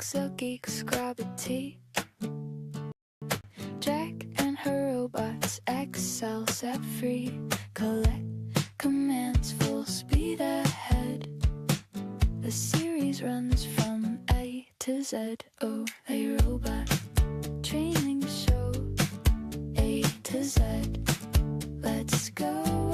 jocks or geeks grab a tea. Jack and her robots excel, set free. Collect commands, full speed ahead. The series runs from A to Z. Oh, they robot training show A to Z. Let's go.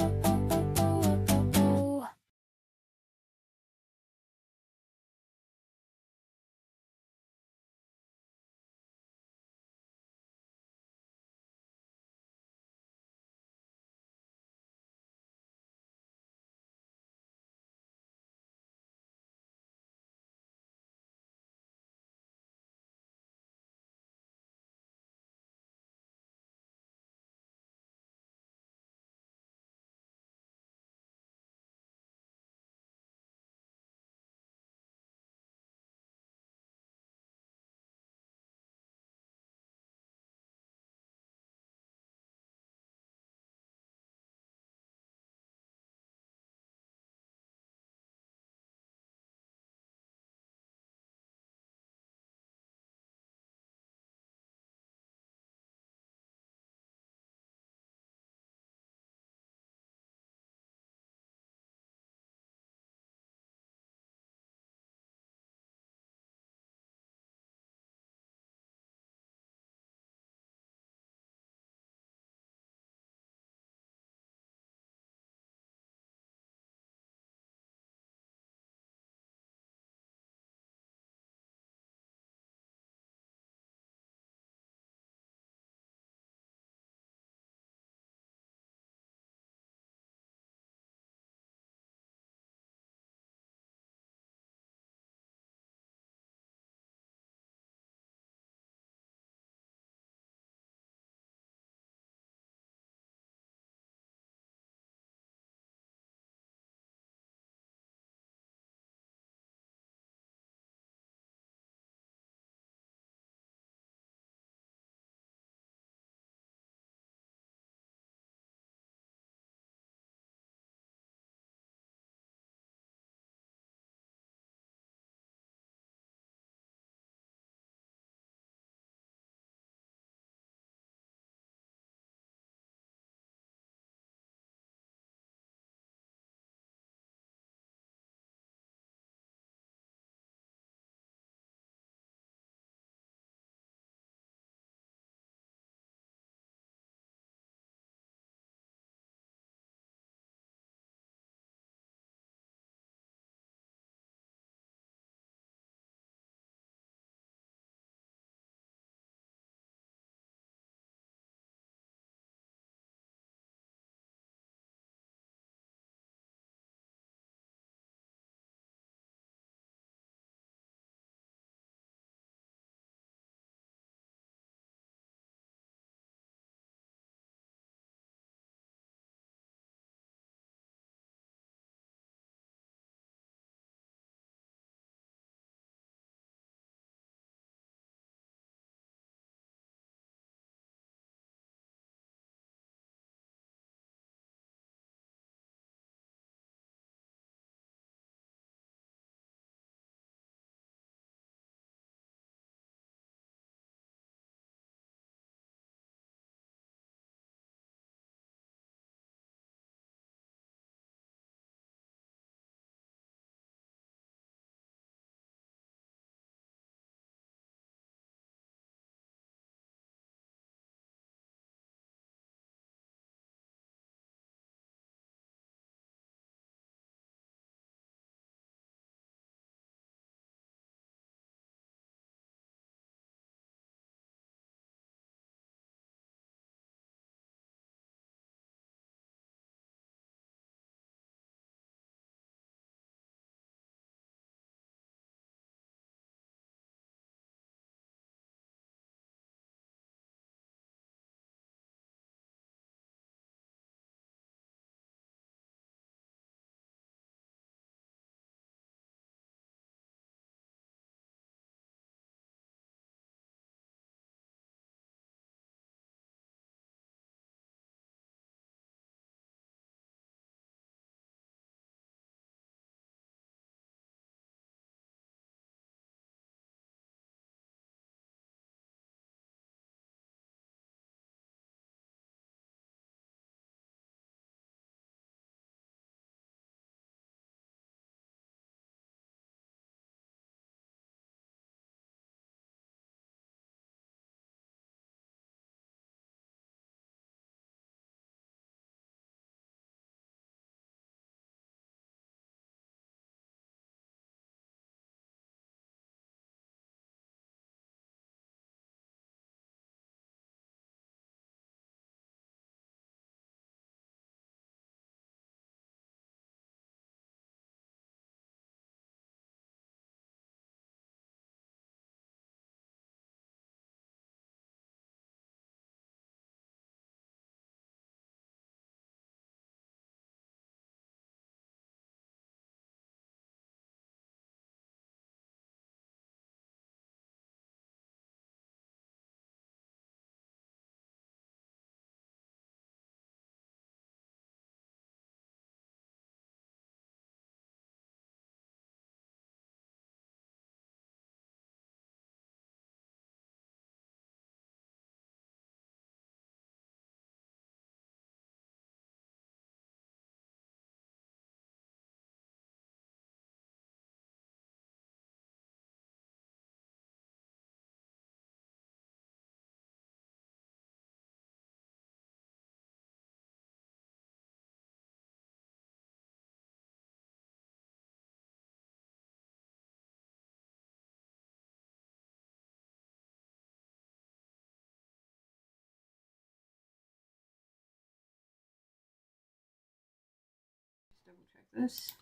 this.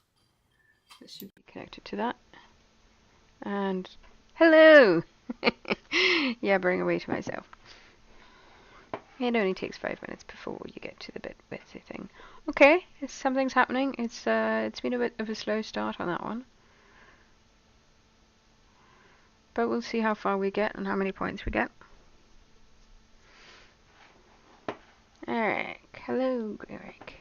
This should be connected to that. And hello! Yeah, bring away to myself. It only takes 5 minutes before you get to the bit with the thing. Okay, something's happening. It's been a bit of a slow start on that one. But we'll see how far we get and how many points we get. Eric. Hello, Eric.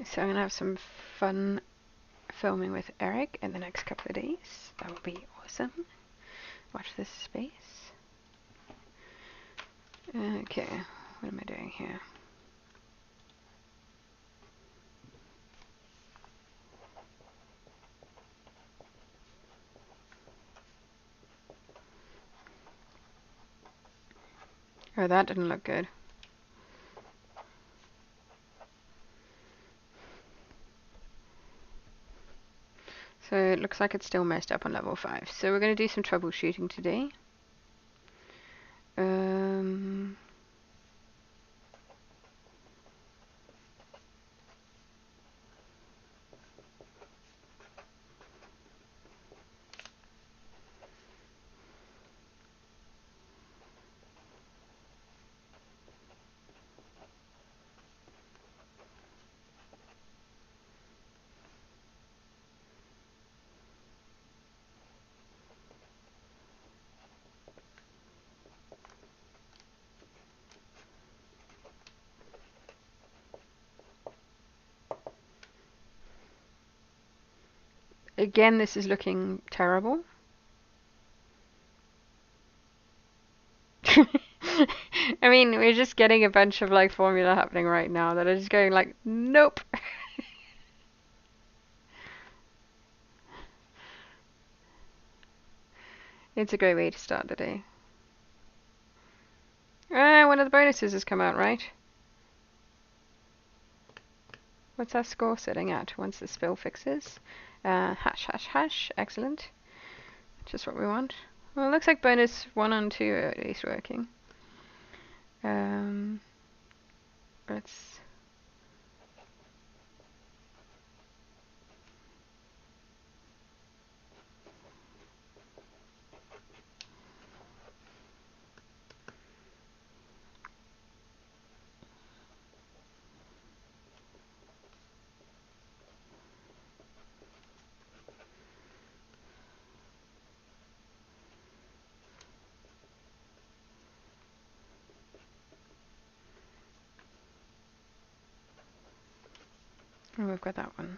So I'm going to have some fun filming with Eric in the next couple of days. That will be awesome. Watch this space. Okay, what am I doing here? Oh, that didn't look good. So it looks like it's still messed up on level 5. So we're going to do some troubleshooting today. Again, this is looking terrible. I mean, we're just getting a bunch of like formula happening right now that are just going like, nope. It's a great way to start the day. One of the bonuses has come out, right? What's our score sitting at once the spill fixes? Hash, hash, hash. Excellent. Just what we want. Well, it looks like bonus 1 and 2 are at least working. Let's... Oh, we've got that one.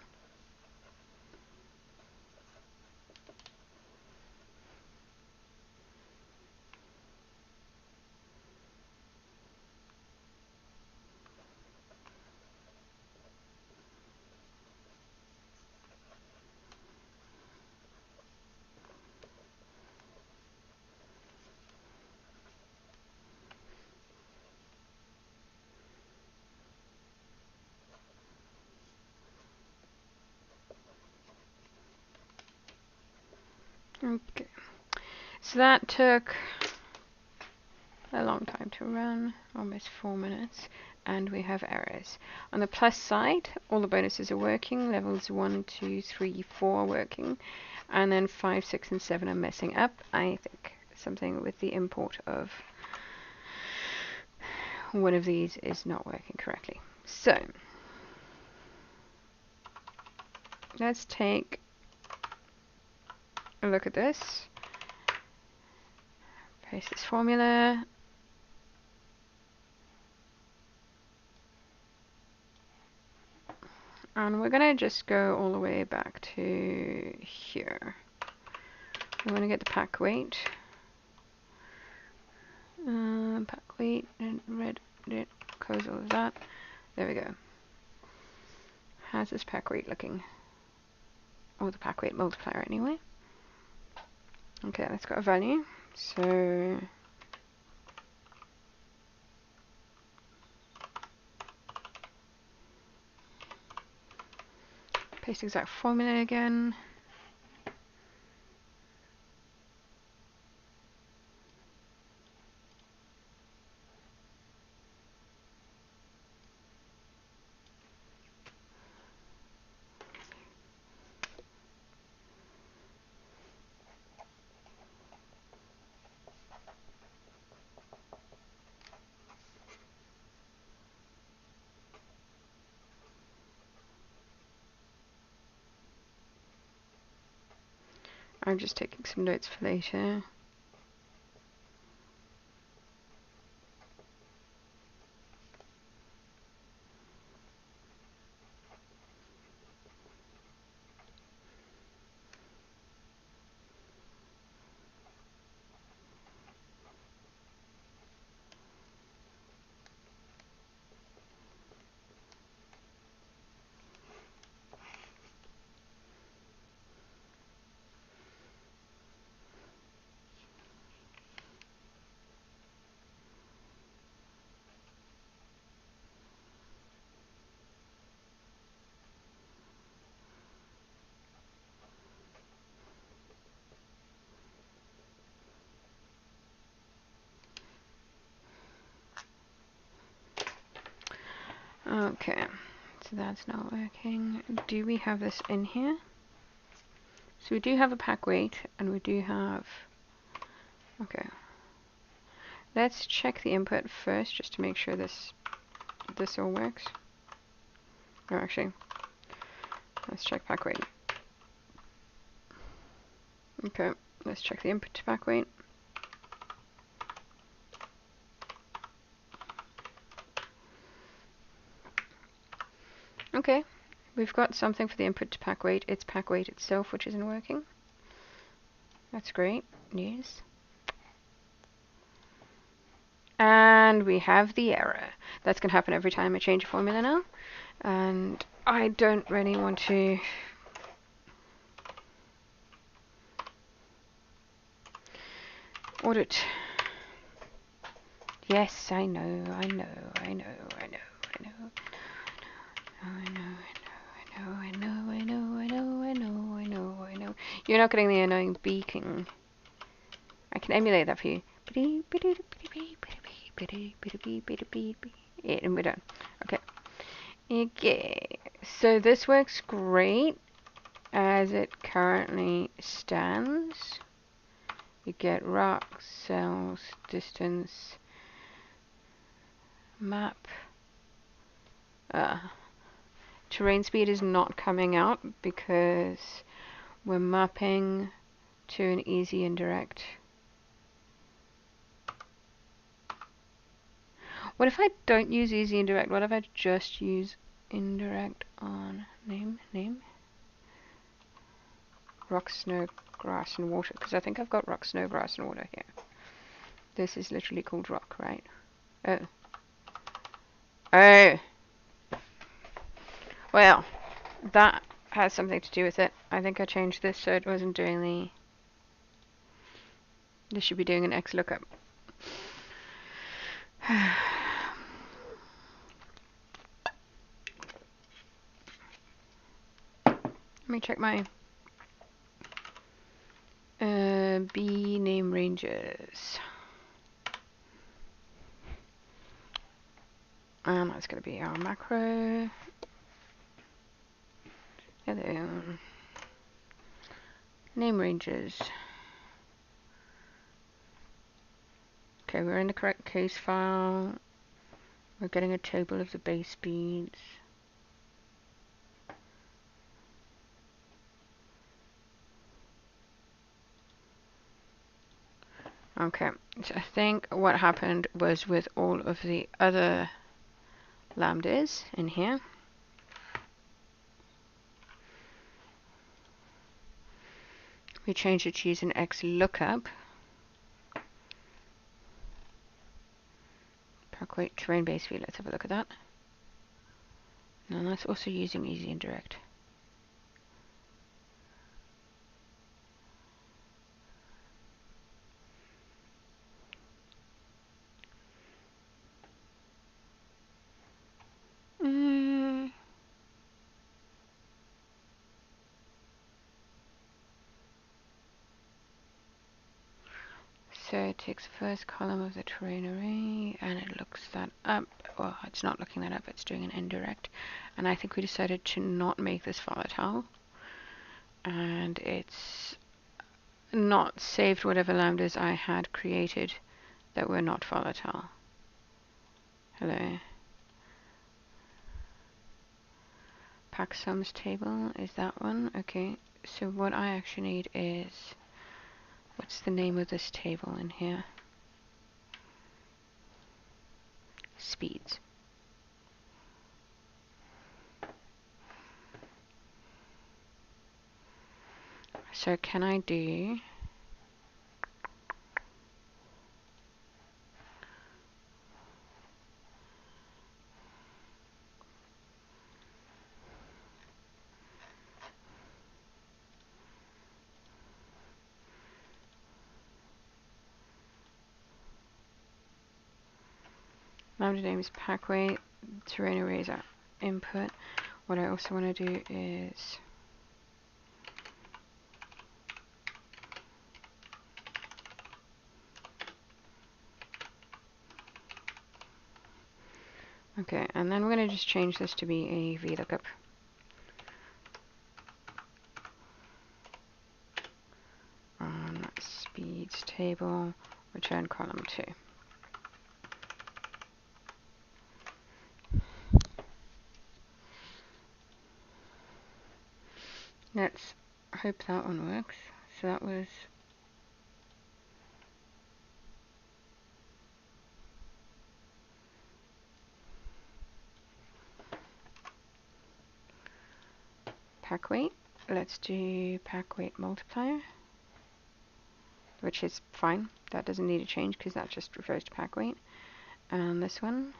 Okay. So that took a long time to run, almost 4 minutes, and we have errors. On the plus side, all the bonuses are working. Levels 1, 2, 3, 4 are working, and then 5, 6, and 7 are messing up. I think something with the import of one of these is not working correctly. So let's take a look at this. Paste this formula. And we're going to just go all the way back to here. We want to get the pack weight. Pack weight and red it close all of that. There we go. How's this pack weight looking? Or the pack weight multiplier anyway. Okay, that's got a value. So paste exact formula again. I'm just taking some notes for later. Okay, so that's not working. Do we have this in here? So we do have a pack weight, and we do have... Okay. Let's check the input first, just to make sure this all works. No, actually, let's check pack weight. Okay, let's check the input to pack weight. Okay, we've got something for the input to pack weight. It's pack weight itself which isn't working. That's great news. And we have the error. That's going to happen every time I change a formula now. And I don't really want to... audit. Yes, I know. You're not getting the annoying beaking. I can emulate that for you. Yeah, and we're done. Okay. Okay. So this works great as it currently stands. You get rock, cells, distance, map. Terrain speed is not coming out because we're mapping to an easy indirect. What if I don't use easy indirect? What if I just use indirect on name? Rock, snow, grass, and water. Because I think I've got rock, snow, grass, and water here. This is literally called rock, right? Oh. Oh! Well, that has something to do with it. I think I changed this so it wasn't doing the... This should be doing an X lookup. Let me check my B name ranges. And that's going to be our macro. Hello. Name ranges. Okay, we're in the correct case file. We're getting a table of the base speeds. Okay, so I think what happened was with all of the other lambdas in here, we changed it to use an X lookup. Parkway terrain base view. Let's have a look at that. And that's also using easy indirect. So it takes the first column of the terrain array and it looks that up. Well, it's not looking that up, it's doing an indirect. And I think we decided to not make this volatile. And it's not saved whatever lambdas I had created that were not volatile. Hello. Pack sums table is that one. Okay, so what I actually need is, what's the name of this table in here? Speeds. So can I do lambda name is packway, terrain array is our input. What I also want to do is okay, and then we're going to just change this to be a VLOOKUP. On speeds table, return column 2. Let's hope that one works. So that was pack weight. Let's do pack weight multiplier, which is fine. That doesn't need a change because that just refers to pack weight. And this one,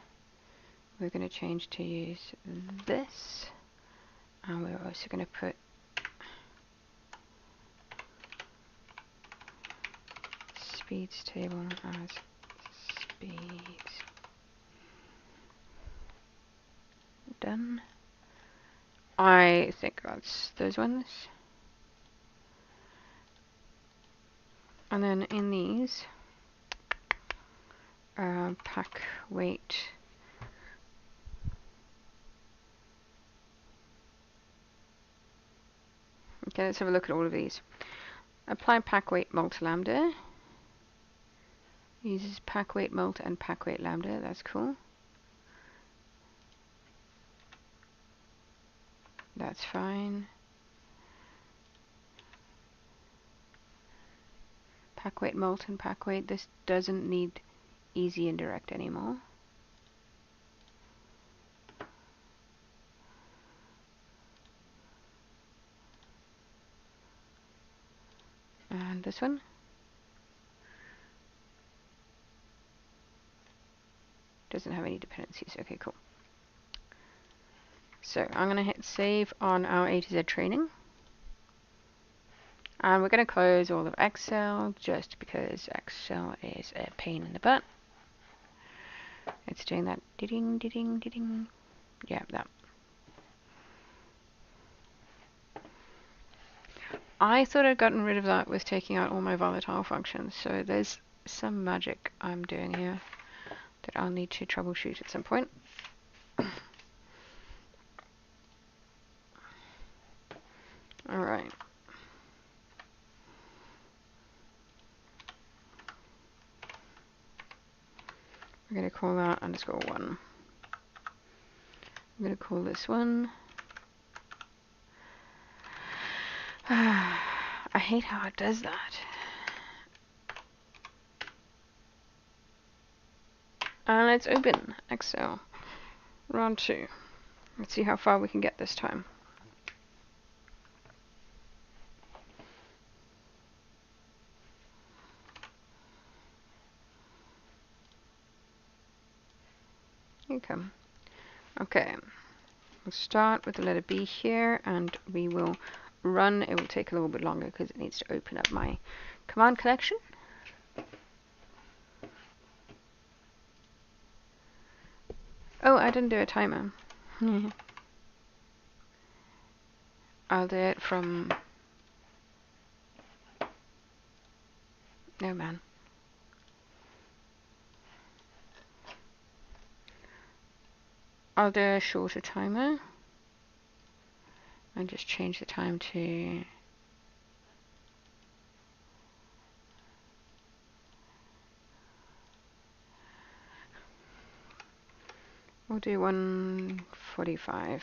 we're going to change to use this. And we're also going to put speeds table as speeds. Done. I think that's those ones. And then in these, pack weight. Okay, let's have a look at all of these. Apply pack weight multi lambda. Uses pack weight multi and pack weight lambda. That's cool. That's fine. Pack weight multi and pack weight. This doesn't need easy indirect anymore. And this one. Doesn't have any dependencies. Okay, cool. So I'm going to hit save on our A to Z training. And we're going to close all of Excel just because Excel is a pain in the butt. It's doing that ding ding ding. Yeah, that. I thought I'd gotten rid of that with taking out all my volatile functions, so there's some magic I'm doing here that I'll need to troubleshoot at some point. Alright. We're going to call that _1. I'm going to call this one. I hate how it does that. And let's open Excel. Round 2. Let's see how far we can get this time. you come. Okay, we'll start with the letter B here, and we will run. It will take a little bit longer because it needs to open up my command collection. Oh, I didn't do a timer. I'll do it from... No, man. I'll do a shorter timer. And just change the time to... We'll do 1:45.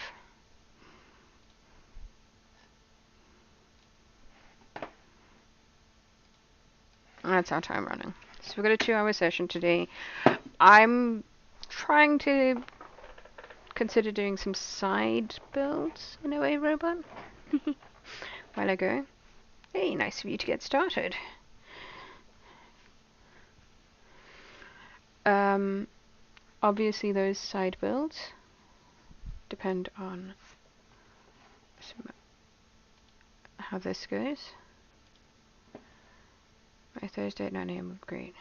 That's our time running. So we've got a 2-hour session today. I'm trying to consider doing some side builds in a way, robot. While I go. Hey, nice of you to get started. Obviously those side builds depend on how this goes. My Thursday at 9 AM would be great.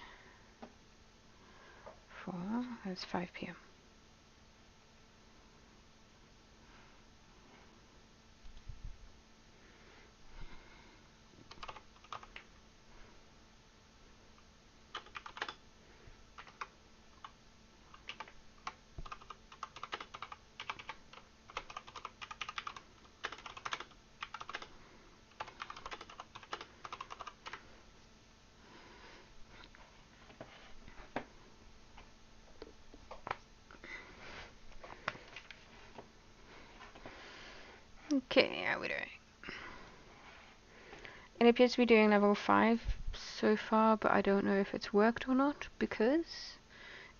4, that's 5 PM. Okay, how are we doing? It appears to be doing level 5 so far, but I don't know if it's worked or not because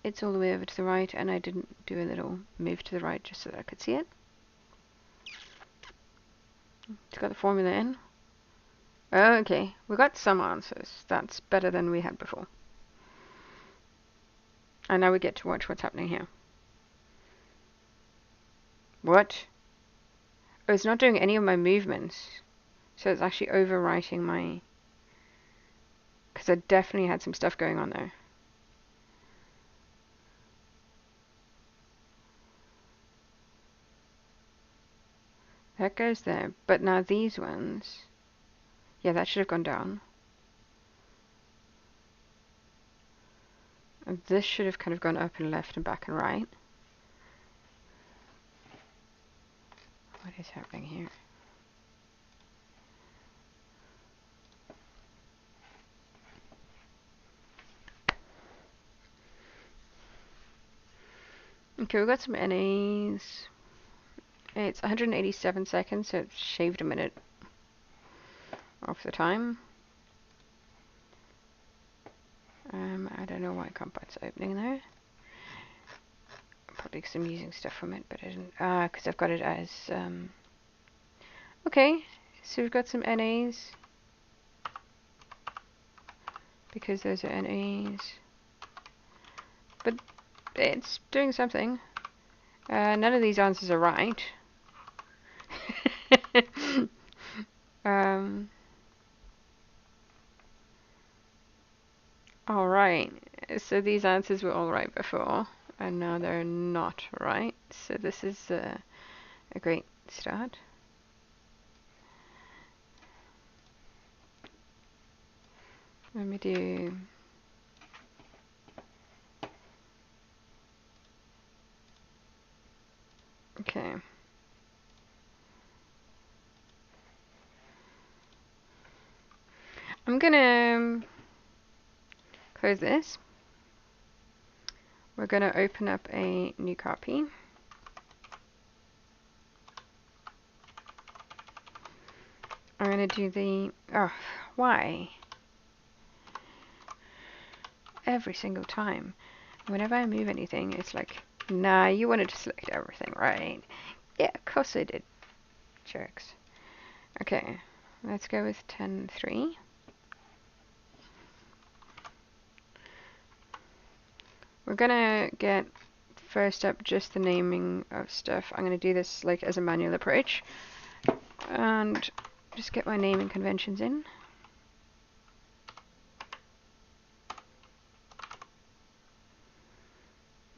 it's all the way over to the right and I didn't do a little move to the right just so that I could see it. It's got the formula in. Okay, we got some answers. That's better than we had before. And now we get to watch what's happening here. What? Oh, it's not doing any of my movements. So it's actually overwriting my... Because I definitely had some stuff going on there. That goes there. But now these ones... Yeah, that should have gone down. And this should have kind of gone up and left and back and right. What is happening here? Okay, we've got some NAs. It's 187 seconds, so it's shaved a minute off the time. I don't know why combat's opening there. Probably because I'm using stuff from it, but I didn't. Because I've got it as. Okay, so we've got some NAs. Because those are NAs. But it's doing something. None of these answers are right. Alright, so these answers were all right before, and now they're not right. So this is a great start. Let me do... Okay. I'm gonna close this. We're gonna open up a new copy. I'm gonna do the... Oh, why? Every single time. Whenever I move anything, it's like, nah, you wanted to select everything, right? Yeah, of course I did. Jerks. Okay, let's go with 10.3. We're gonna get first up, just the naming of stuff. I'm going to do this like as a manual approach and just get my naming conventions in.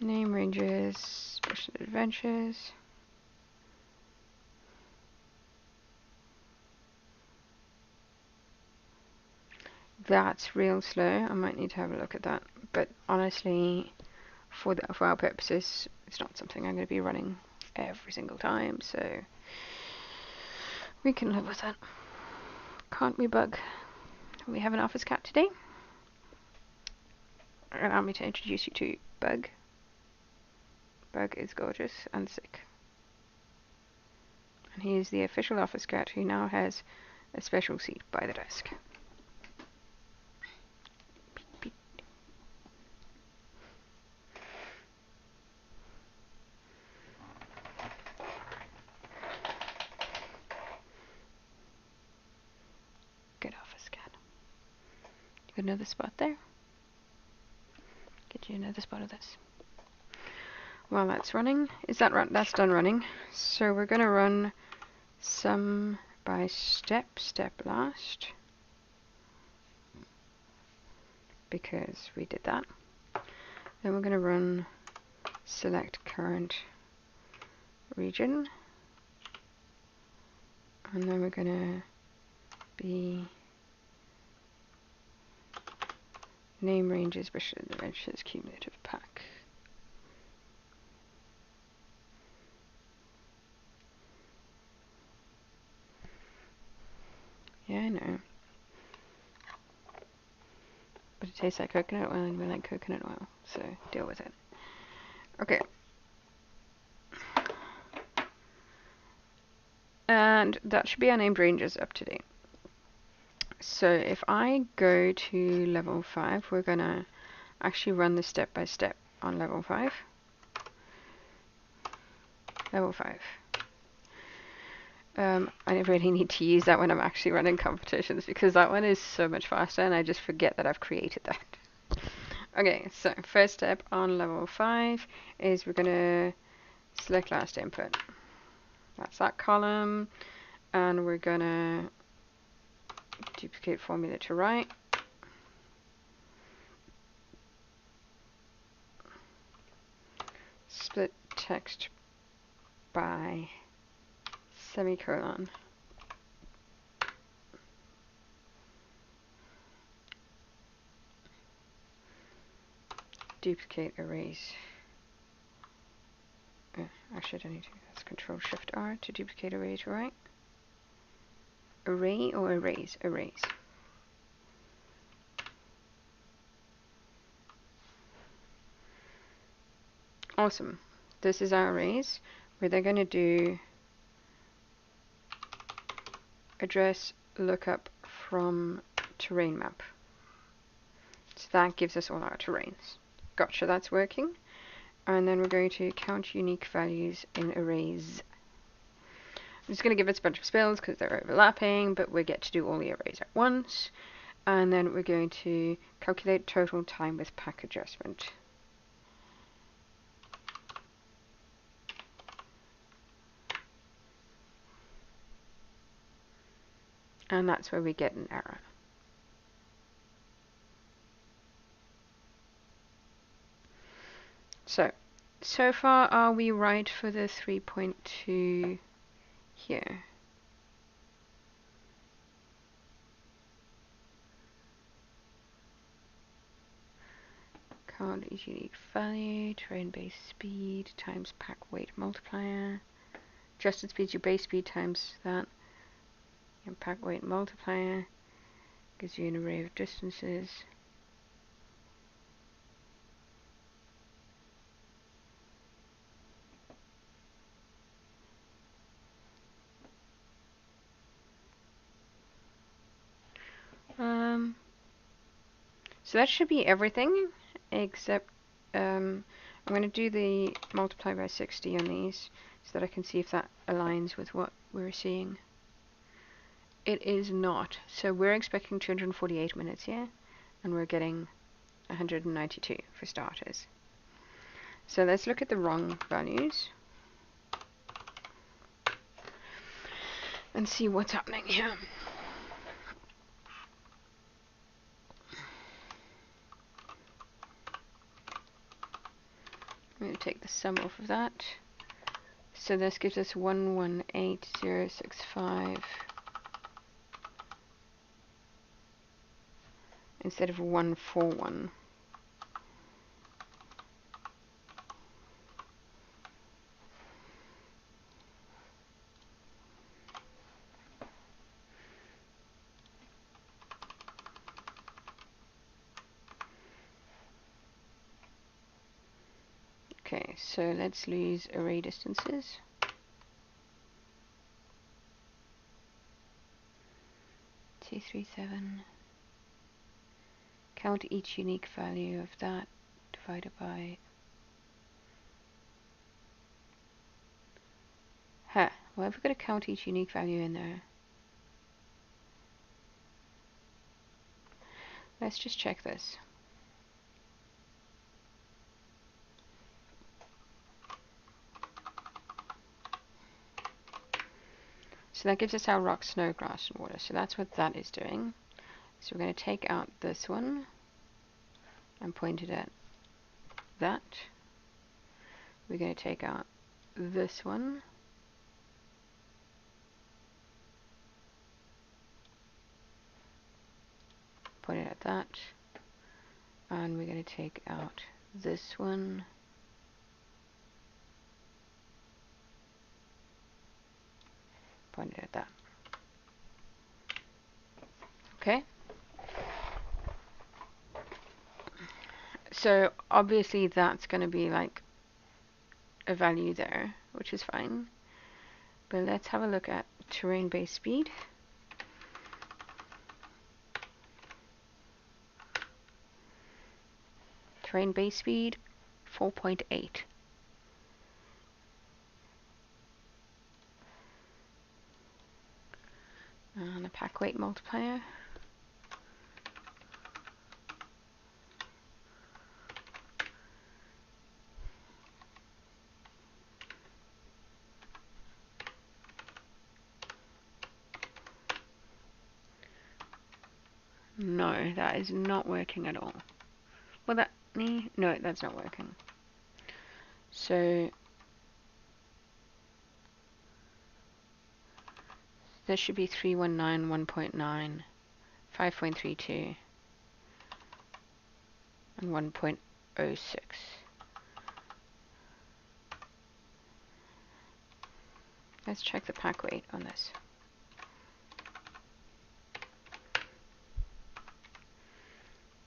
Name ranges, Bushland Adventures. That's real slow. I might need to have a look at that. But honestly, for our purposes, it's not something I'm going to be running every single time, so we can live with it. Can't we, Bug? We have an office cat today. Allow me to introduce you to Bug. Bug is gorgeous and sick. And he is the official office cat who now has a special seat by the desk. Good office cat. You got another spot there? Get you another spot of this. While that's running, is that run? That's done running. So we're going to run some by step last, because we did that. Then we're going to run select current region, and then we're going to be name ranges, Bushland Adventures, cumulative pack. Yeah, I know. But it tastes like coconut oil and we like coconut oil, so deal with it. Okay. And that should be our named ranges up to date. So if I go to level 5, we're going to actually run this step by step on level 5. Level 5. I really need to use that when I'm actually running competitions, because that one is so much faster and I just forget that I've created that. Okay, so first step on level 5 is we're going to select last input. That's that column, and we're going to duplicate formula to right. Split text by semicolon. Duplicate arrays. Actually, I don't need to. That's Control Shift R to duplicate array to right. Array or arrays? Arrays. Awesome. This is our arrays, where they're going to do address lookup from terrain map. So that gives us all our terrains. Gotcha, that's working. And then we're going to count unique values in arrays. I'm just going to give it a bunch of spells because they're overlapping, but we get to do all the arrays at once. And then we're going to calculate total time with pack adjustment. And that's where we get an error. So far are we right for the 3.2 here? Count is unique value, terrain base speed times pack weight multiplier. Adjusted speed is your base speed times that. And pack weight multiplier gives you an array of distances. So that should be everything, except I'm going to do the multiply by 60 on these so that I can see if that aligns with what we're seeing. It is not. So we're expecting 248 minutes here, and we're getting 192 for starters. So let's look at the wrong values and see what's happening here. I'm going to take the sum off of that. So this gives us 118065 instead of 141. Okay, so let's lose array distances. T37. Count each unique value of that divided by. Huh, why have we got to count each unique value in there? Let's just check this. So that gives us our rock, snow, grass, and water. So that's what that is doing. So we're going to take out this one and point it at that. We're going to take out this one. Point it at that. And we're going to take out this one. Point it at that. Okay. So obviously that's going to be like a value there, which is fine. But let's have a look at terrain base speed. Terrain base speed 4.8. And a pack weight multiplier. No, that is not working at all. Well, no, that's not working. So this should be 319, 1.9, 5.32, and 1.06. Let's check the pack weight on this.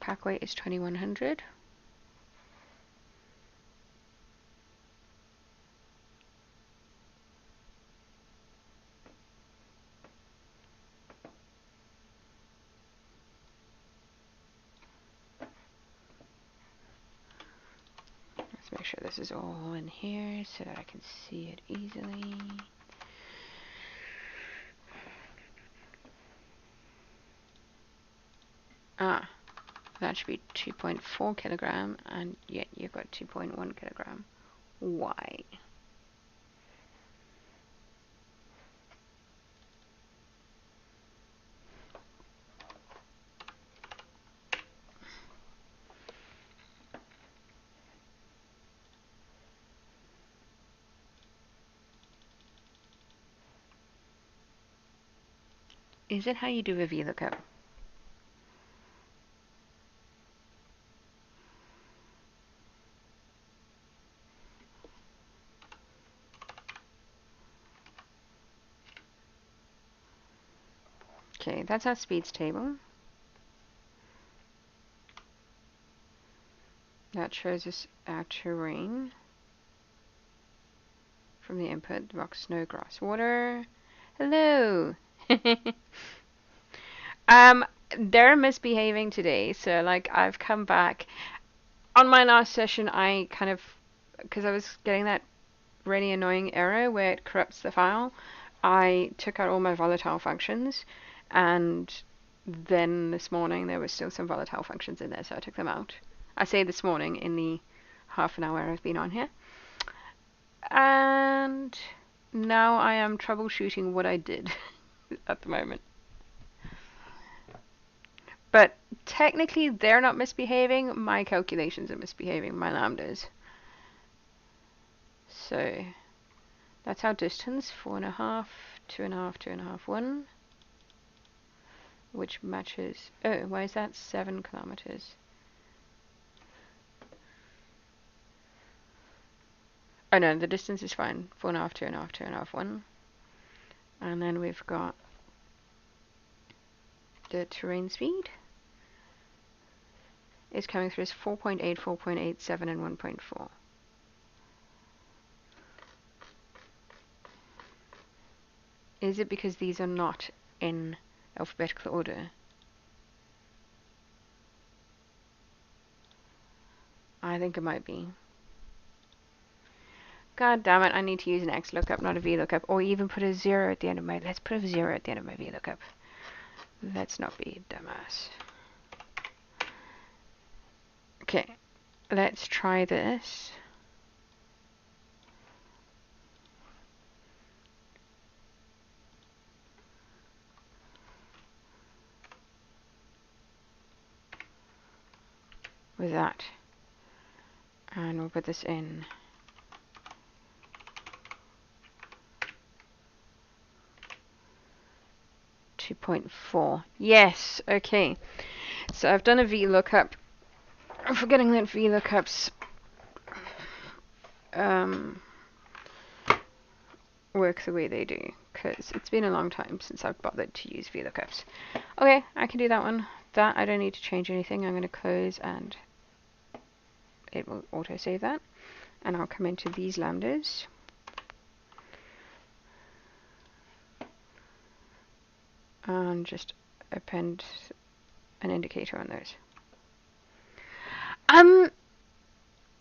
Pack weight is 2100. Let's make sure this is all in here so that I can see it easily. Ah, that should be 2.4 kilogram, and yet you've got 2.1 kilogram. Why? Is it how you do a VLOOKUP? Okay, that's our speeds table. That shows us our terrain from the input: rock, snow, grass, water. Hello. They're misbehaving today, so like I've come back. On my last session, I kind of, because I was getting that really annoying error where it corrupts the file, I took out all my volatile functions, and then this morning there were still some volatile functions in there, so I took them out. I say this morning in the half an hour I've been on here. And now I am troubleshooting what I did at the moment. But technically they're not misbehaving, my calculations are misbehaving, my lambdas. So that's our distance, 4.5, 2.5, 2.5, 1. Which matches, oh, why is that 7 kilometers? Oh no, the distance is fine, 4.5, 2.5, 2.5, 1. And then we've got the terrain speed is coming through as 4.8, 4.8, 7, and 1.4. Is it because these are not in alphabetical order? I think it might be. God damn it, I need to use an X lookup, not a V lookup, or even put a 0 at the end of my, let's put a 0 at the end of my V lookup. Let's not be dumbass. Okay, let's try this. With that. And we'll put this in. .4. Yes, okay. So I've done a VLOOKUP. I'm forgetting that VLOOKUPs work the way they do, because it's been a long time since I've bothered to use VLOOKUPs. Okay, I can do that one. That I don't need to change anything. I'm going to close and it will autosave that. And I'll come into these lambdas. And just append an indicator on those.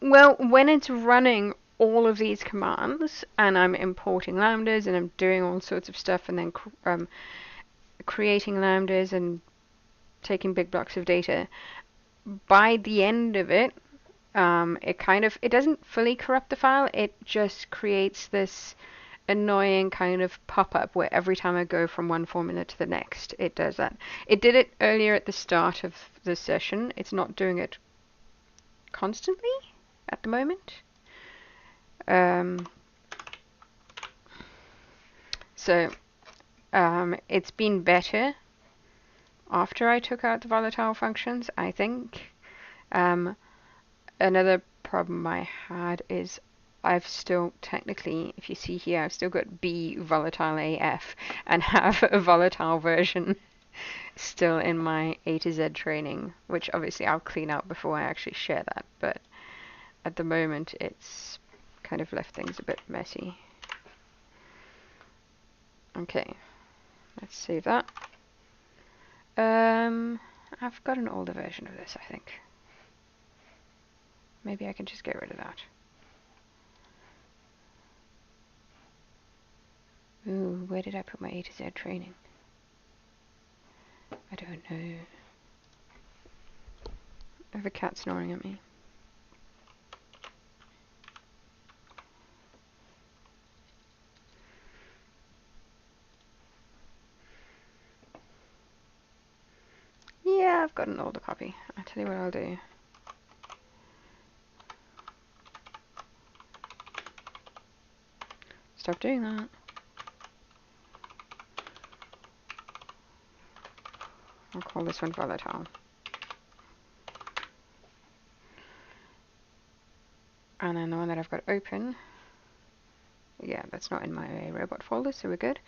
Well, when it's running all of these commands and I'm importing lambdas and I'm doing all sorts of stuff and then creating lambdas and taking big blocks of data, by the end of it, it doesn't fully corrupt the file. It just creates this annoying kind of pop-up where every time I go from one formula to the next, it does that. It did it earlier at the start of the session. It's not doing it constantly at the moment. It's been better after I took out the volatile functions, I think. Another problem I had is I've still technically, if you see here, I've still got B volatile AF and have a volatile version still in my A to Z training, which obviously I'll clean out before I actually share that, but at the moment it's kind of left things a bit messy. Okay, let's save that. I've got an older version of this, I think. Maybe I can just get rid of that. Ooh, where did I put my A to Z training? I don't know. I have a cat snoring at me. Yeah, I've got an older copy. I'll tell you what I'll do. Stop doing that. I'll call this one volatile. And then the one that I've got open, yeah, that's not in my robot folder, so we're good.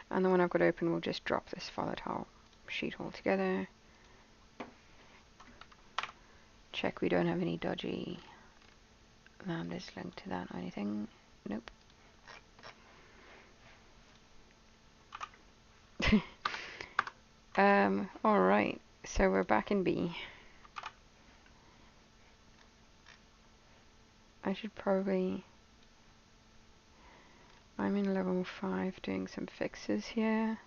And the one I've got open will just drop this volatile sheet altogether. Check we don't have any dodgy lambdas linked to that or anything. Nope. Alright, so we're back in B. I should probably... I'm in level 5 doing some fixes here.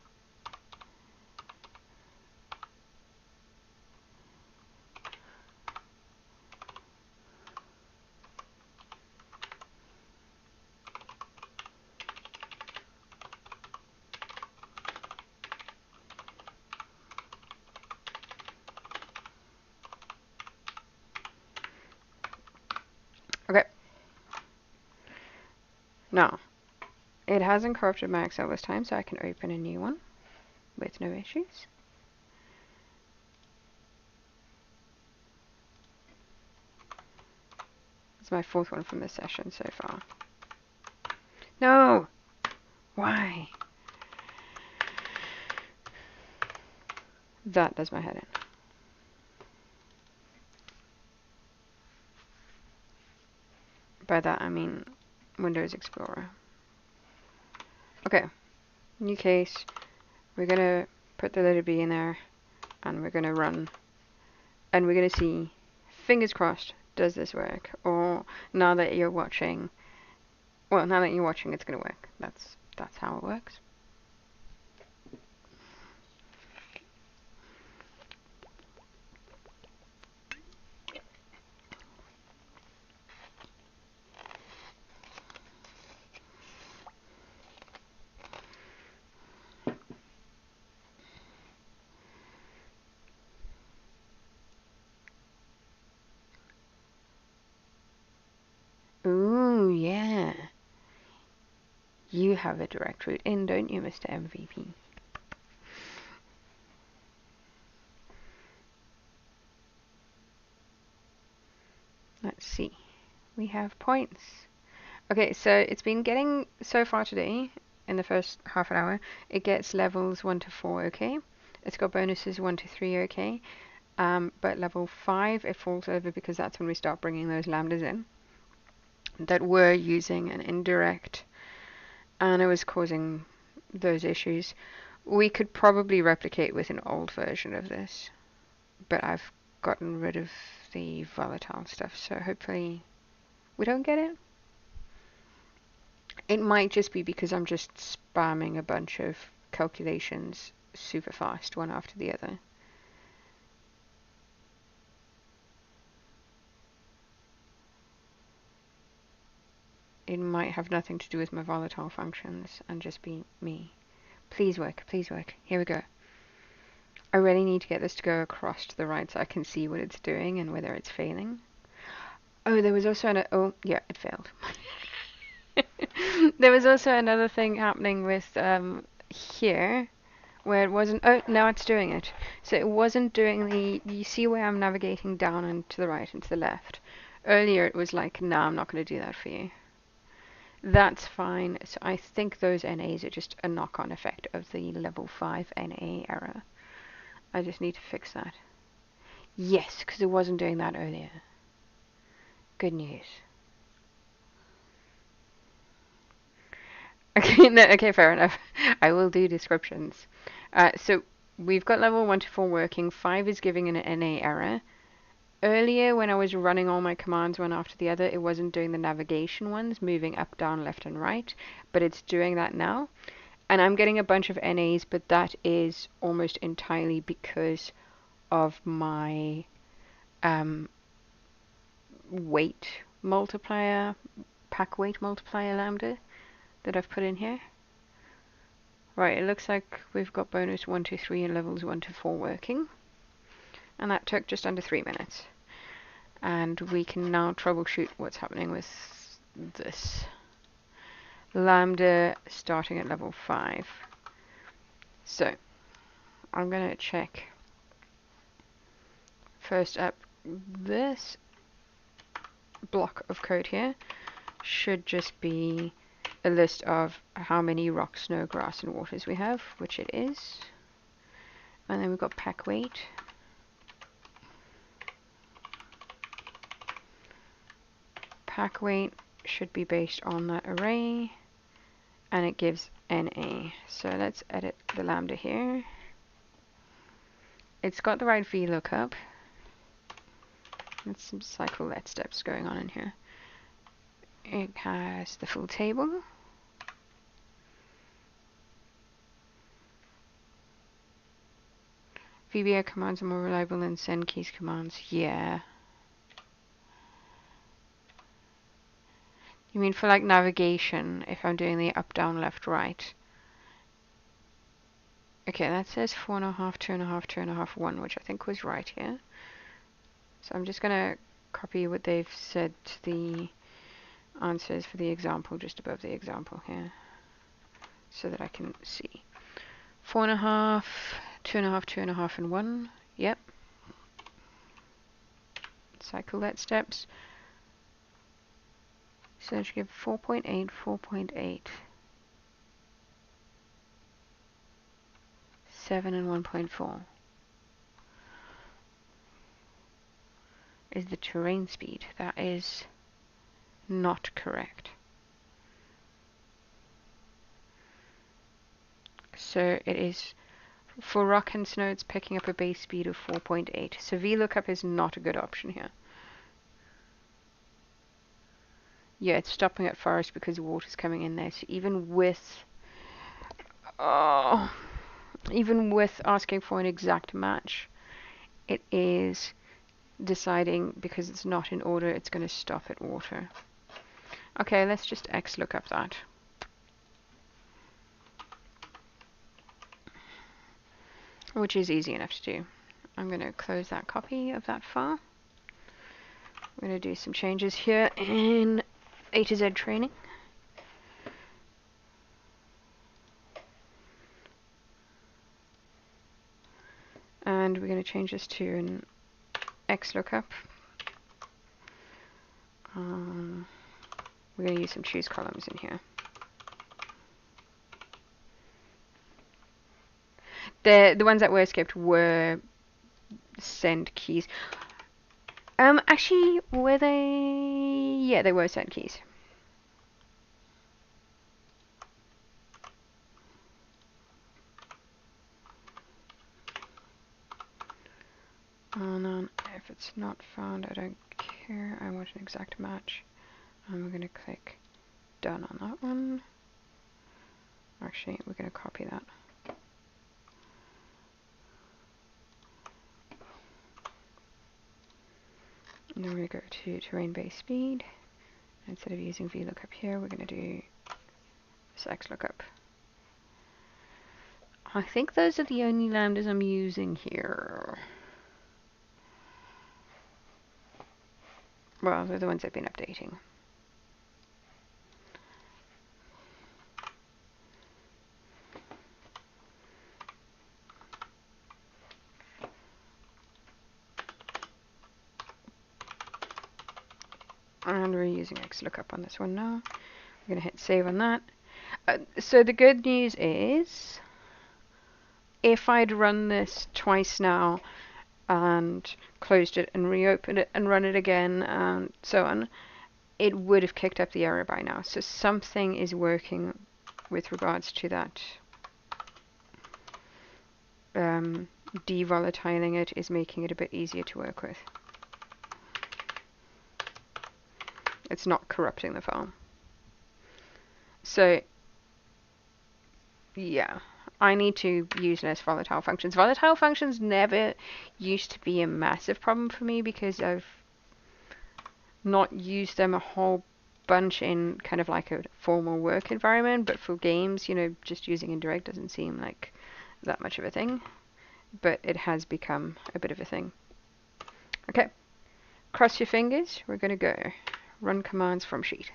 Now, it hasn't corrupted my Excel this time, so I can open a new one with no issues. It's my 4th one from this session so far. No! Why? That does my head in. By that I mean Windows Explorer. Okay, new case. We're gonna put the letter B in there, and we're gonna run, and we're gonna see, fingers crossed, does this work? Or now that you're watching, well, now that you're watching, it's gonna work. That's how it works. Ooh, yeah. You have a direct route in, don't you, Mr. MVP? Let's see. We have points. Okay, so it's been getting, so far today, in the first half an hour, it gets levels 1 to 4, okay? It's got bonuses 1 to 3, okay? But level 5, it falls over because that's when we start bringing those lambdas in that were using an indirect, and it was causing those issues. We could probably replicate with an old version of this, but I've gotten rid of the volatile stuff, so hopefully we don't get it. It might just be because I'm just spamming a bunch of calculations super fast, one after the other. It might have nothing to do with my volatile functions and just be me. Please work, please work. Here we go. I really need to get this to go across to the right so I can see what it's doing and whether it's failing. Oh, there was also oh, yeah, it failed. There was also another thing happening with here where it wasn't, oh, now it's doing it. So it wasn't doing the, you see where I'm navigating down and to the right and to the left. Earlier it was like, no, I'm not going to do that for you. That's fine. So I think those NAs are just a knock-on effect of the level 5 NA error. I just need to fix that. Yes, because it wasn't doing that earlier. Good news. Okay, no, okay, fair enough. I will do descriptions. So we've got level 1 to 4 working. 5 is giving an NA error. Earlier, when I was running all my commands one after the other, it wasn't doing the navigation ones, moving up, down, left, and right, but it's doing that now. And I'm getting a bunch of NAs, but that is almost entirely because of my weight multiplier, pack weight multiplier lambda that I've put in here. Right, it looks like we've got bonus 1 to 3 and levels 1 to 4 working. And that took just under 3 minutes. And we can now troubleshoot what's happening with this lambda starting at level 5. So I'm going to check first up. This block of code here should just be a list of how many rock, snow, grass and waters we have, which it is. And then we've got pack weight. Pack weight should be based on that array, and it gives NA. So let's edit the lambda here. It's got the right VLOOKUP. Let's some cycle let steps going on in here. It has the full table. VBA commands are more reliable than send keys commands. Yeah. You mean for like navigation, if I'm doing the up, down, left, right? Okay, that says 4.5, 2.5, 2.5, 1, which I think was right here. So I'm just going to copy what they've said to the answers for the example just above the example here, so that I can see. 4.5, 2.5, 2.5, and 1. Yep. Cycle that steps. So that should give 4.8, 4.8, 7, and 1.4 is the terrain speed. That is not correct. So it is, for rock and snow, it's picking up a base speed of 4.8. So VLOOKUP is not a good option here. Yeah, it's stopping at forest because the water's coming in there. So even with asking for an exact match, it is deciding, because it's not in order, it's going to stop at water. Okay, let's just XLOOKUP that. Which is easy enough to do. I'm going to close that copy of that file. I'm going to do some changes here in A to Z training. And we're going to change this to an XLOOKUP. We're going to use some choose columns in here. The ones that were skipped were send keys. Actually, were they? Yeah, they were send keys. And then if it's not found, I don't care. I want an exact match. And we're going to click done on that one. Actually, we're going to copy that. And then we're going to go to terrain-based speed. Instead of using VLOOKUP here, we're going to do this XLOOKUP. I think those are the only lambdas I'm using here. Well, they're the ones I've been updating. And we're using XLOOKUP on this one now. We're going to hit save on that. So the good news is, if I'd run this twice now and closed it and reopened it and run it again and so on, it would have kicked up the error by now. So something is working with regards to that. Devolatiling it is making it a bit easier to work with. It's not corrupting the file. So yeah, I need to use less volatile functions. Volatile functions never used to be a massive problem for me because I've not used them a whole bunch in kind of like a formal work environment, but for games, you know, just using indirect doesn't seem like that much of a thing, but it has become a bit of a thing. Okay, cross your fingers. We're going to go run commands from sheet.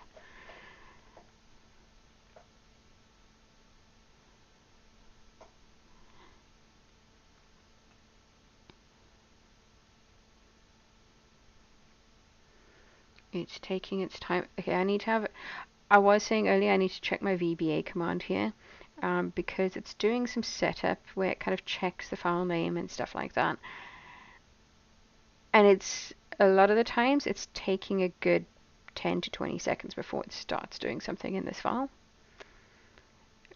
It's taking its time. Okay, I need to have, I was saying earlier, I need to check my VBA command here, because it's doing some setup where it kind of checks the file name and stuff like that. And it's, a lot of the times, it's taking a good 10 to 20 seconds before it starts doing something in this file.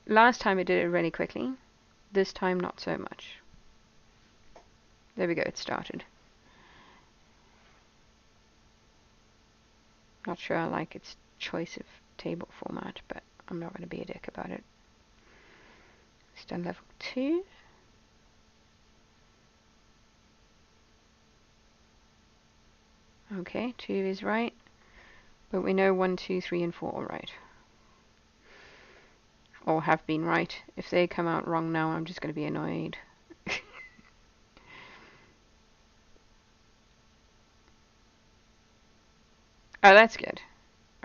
Last time it did it really quickly. This time, not so much. There we go, it started. Not sure I like its choice of table format, but I'm not going to be a dick about it. It's done level 2. Okay, 2 is right, but we know 1, 2, 3, and 4 are right. Or have been right. If they come out wrong now, I'm just going to be annoyed. Oh, that's good.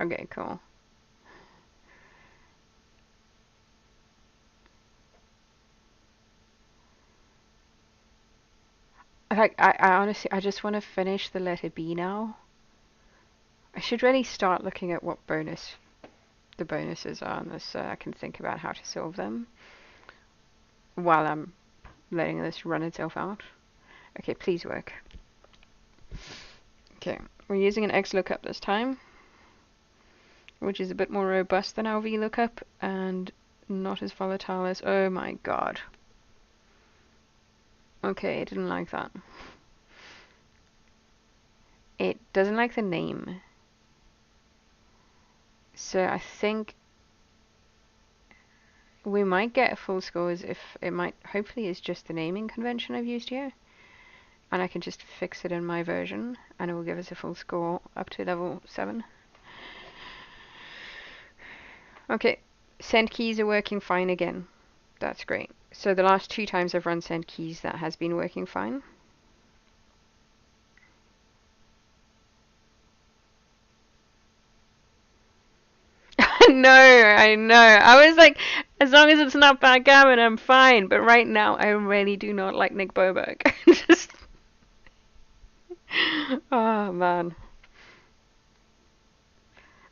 Okay, cool. Like, I honestly, I just want to finish the letter B now. I should really start looking at what the bonuses are on this so I can think about how to solve them while I'm letting this run itself out. Okay, please work. Okay, we're using an XLOOKUP this time, which is a bit more robust than our VLOOKUP and not as volatile as, oh my god. Okay, I didn't like that. It doesn't like the name. So I think we might get full scores if it might, hopefully is just the naming convention I've used here. And I can just fix it in my version and it will give us a full score up to level 7. Okay, send keys are working fine again. That's great. So the last 2 times I've run send keys, that has been working fine. No, I know. I was like, as long as it's not backgammon, I'm fine. But right now, I really do not like Nick Boberg. Just, oh man.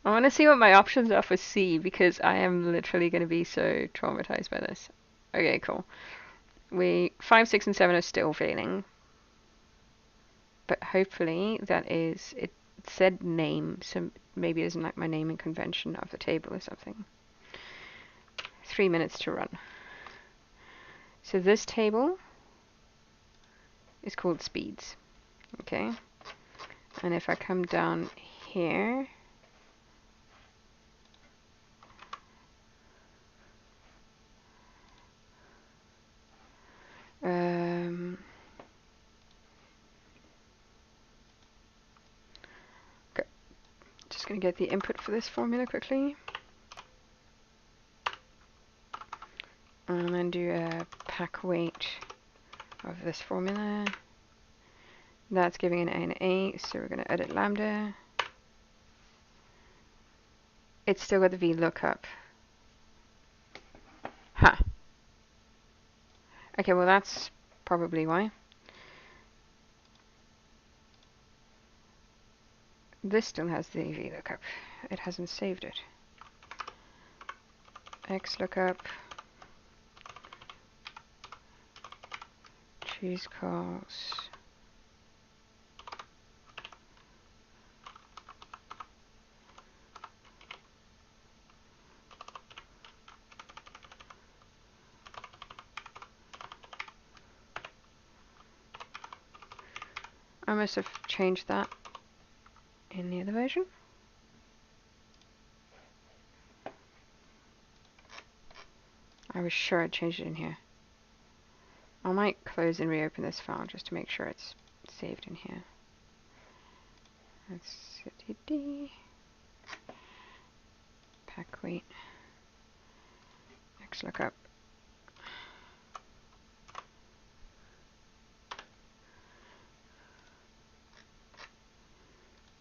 I want to see what my options are for C because I am literally going to be so traumatized by this. Okay, cool. 5, 6, and 7 are still failing, but hopefully that is it. Said name, so maybe it isn't like my naming convention of the table or something. 3 minutes to run. So this table is called speeds. Okay, and if I come down here, okay, just gonna get the input for this formula quickly, and then do a pack weight of this formula. That's giving an A and A, so we're gonna edit lambda. It's still got the VLOOKUP. Huh. Okay, well that's probably why. This still has the VLOOKUP. It hasn't saved it. XLOOKUP. Choose calls. I must have changed that in the other version. I was sure I changed it in here. I might close and reopen this file just to make sure it's saved in here. Let's see. Pack weight. XLOOKUP.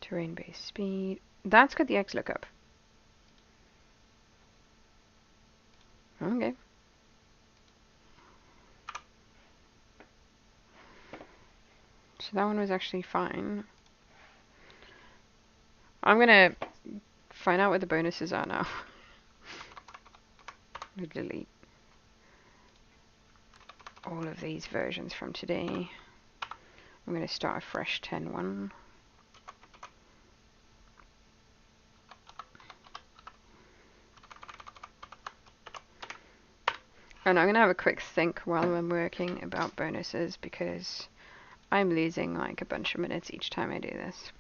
Terrain based speed. That's got the XLOOKUP. Okay. So that one was actually fine. I'm gonna find out what the bonuses are now. Delete all of these versions from today. I'm gonna start a fresh 10.1. And I'm gonna have a quick think while I'm working about bonuses because I'm losing like a bunch of minutes each time I do this.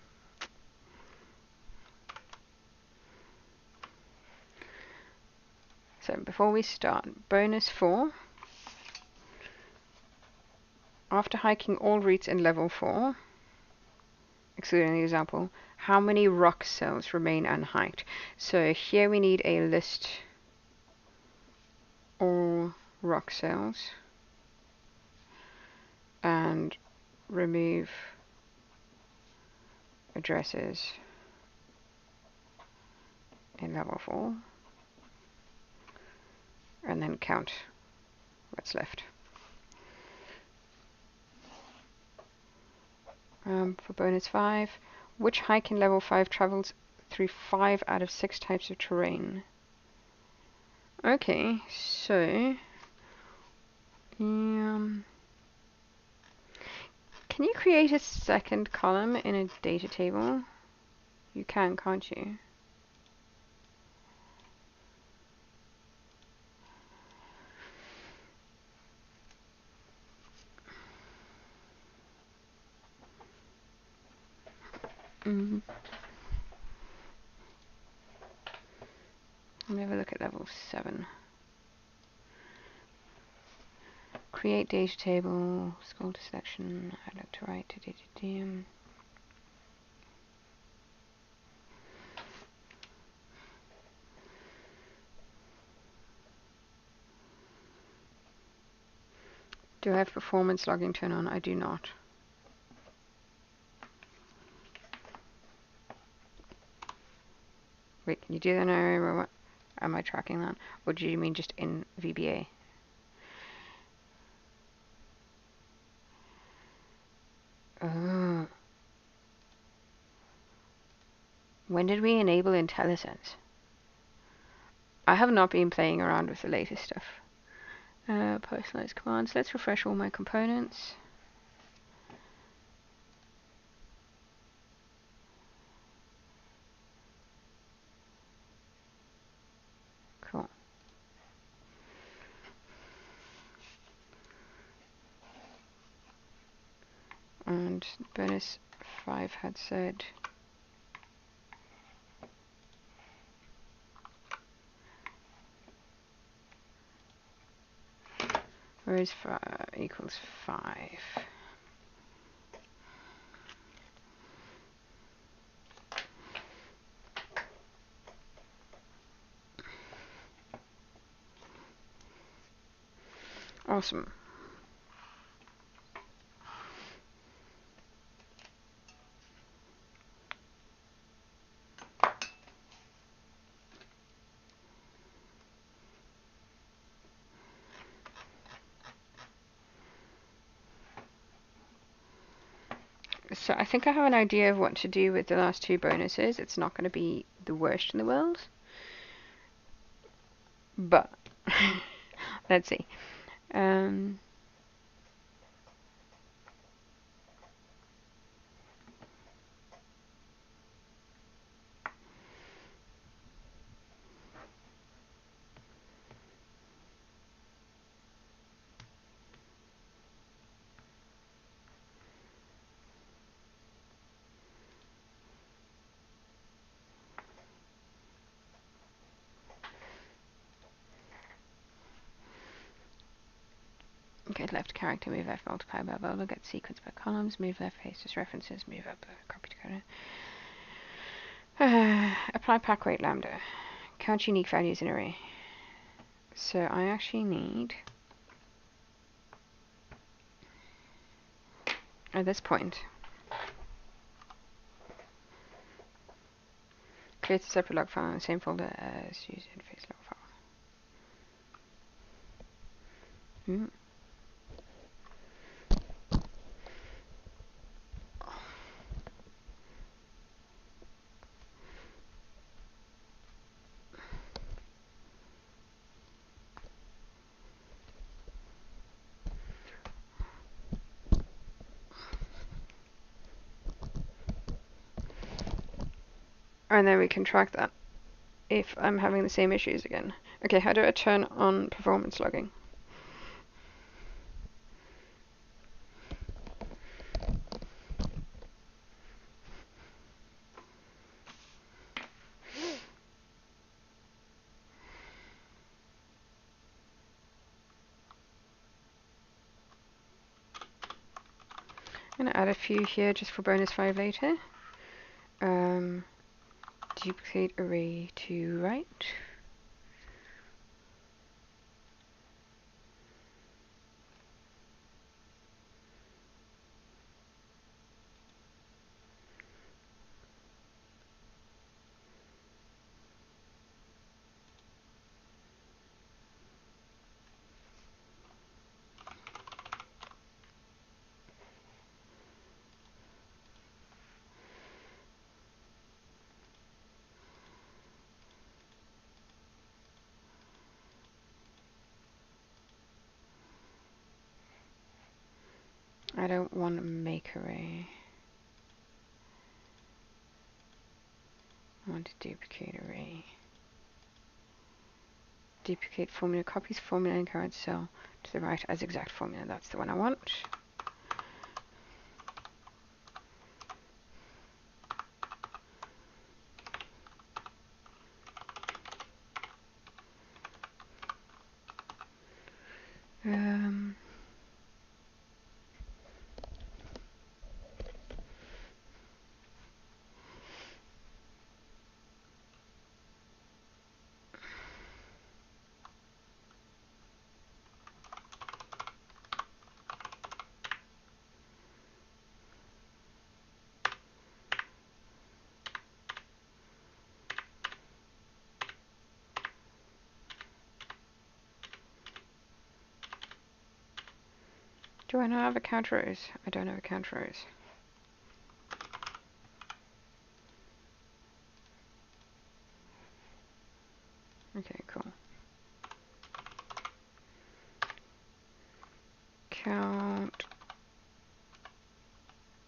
So before we start, bonus 4. After hiking all routes in level 4, excluding the example, how many rock cells remain unhiked? So here we need a list all rock cells and remove addresses in level 4. And then count what's left. For bonus 5, which hike in level 5 travels through 5 out of 6 types of terrain? Okay, so can you create a second column in a data table? You can, can't you? Let me have a look at level 7. Create data table, scroll to selection, add left to right, Do I have performance logging turned on? I do not. Wait, can you do that now? What? Am I tracking that? Or do you mean just in VBA? Oh. When did we enable IntelliSense? I have not been playing around with the latest stuff. Personalized commands. Let's refresh all my components. Cool. And bonus 5 had said where is 5 equals 5. Awesome. So I think I have an idea of what to do with the last 2 bonuses. It's not going to be the worst in the world. But let's see. Okay, left character, move left, multiply by bubble, get sequence by columns, move left, paste references, move up, copy decoder. Apply pack weight lambda. Count unique values in array. So I actually need, at this point, create a separate log file in the same folder as user interface log file. And then we can track that if I'm having the same issues again. Okay, how do I turn on performance logging? I'm going to add a few here just for bonus 5 later. Duplicate array to right. I don't want to make array. I want to duplicate array. Duplicate formula, copies formula in current cell to the right as exact formula. That's the one I want. Um, do I not have a count rows? I don't have a count rows. Okay, cool. Count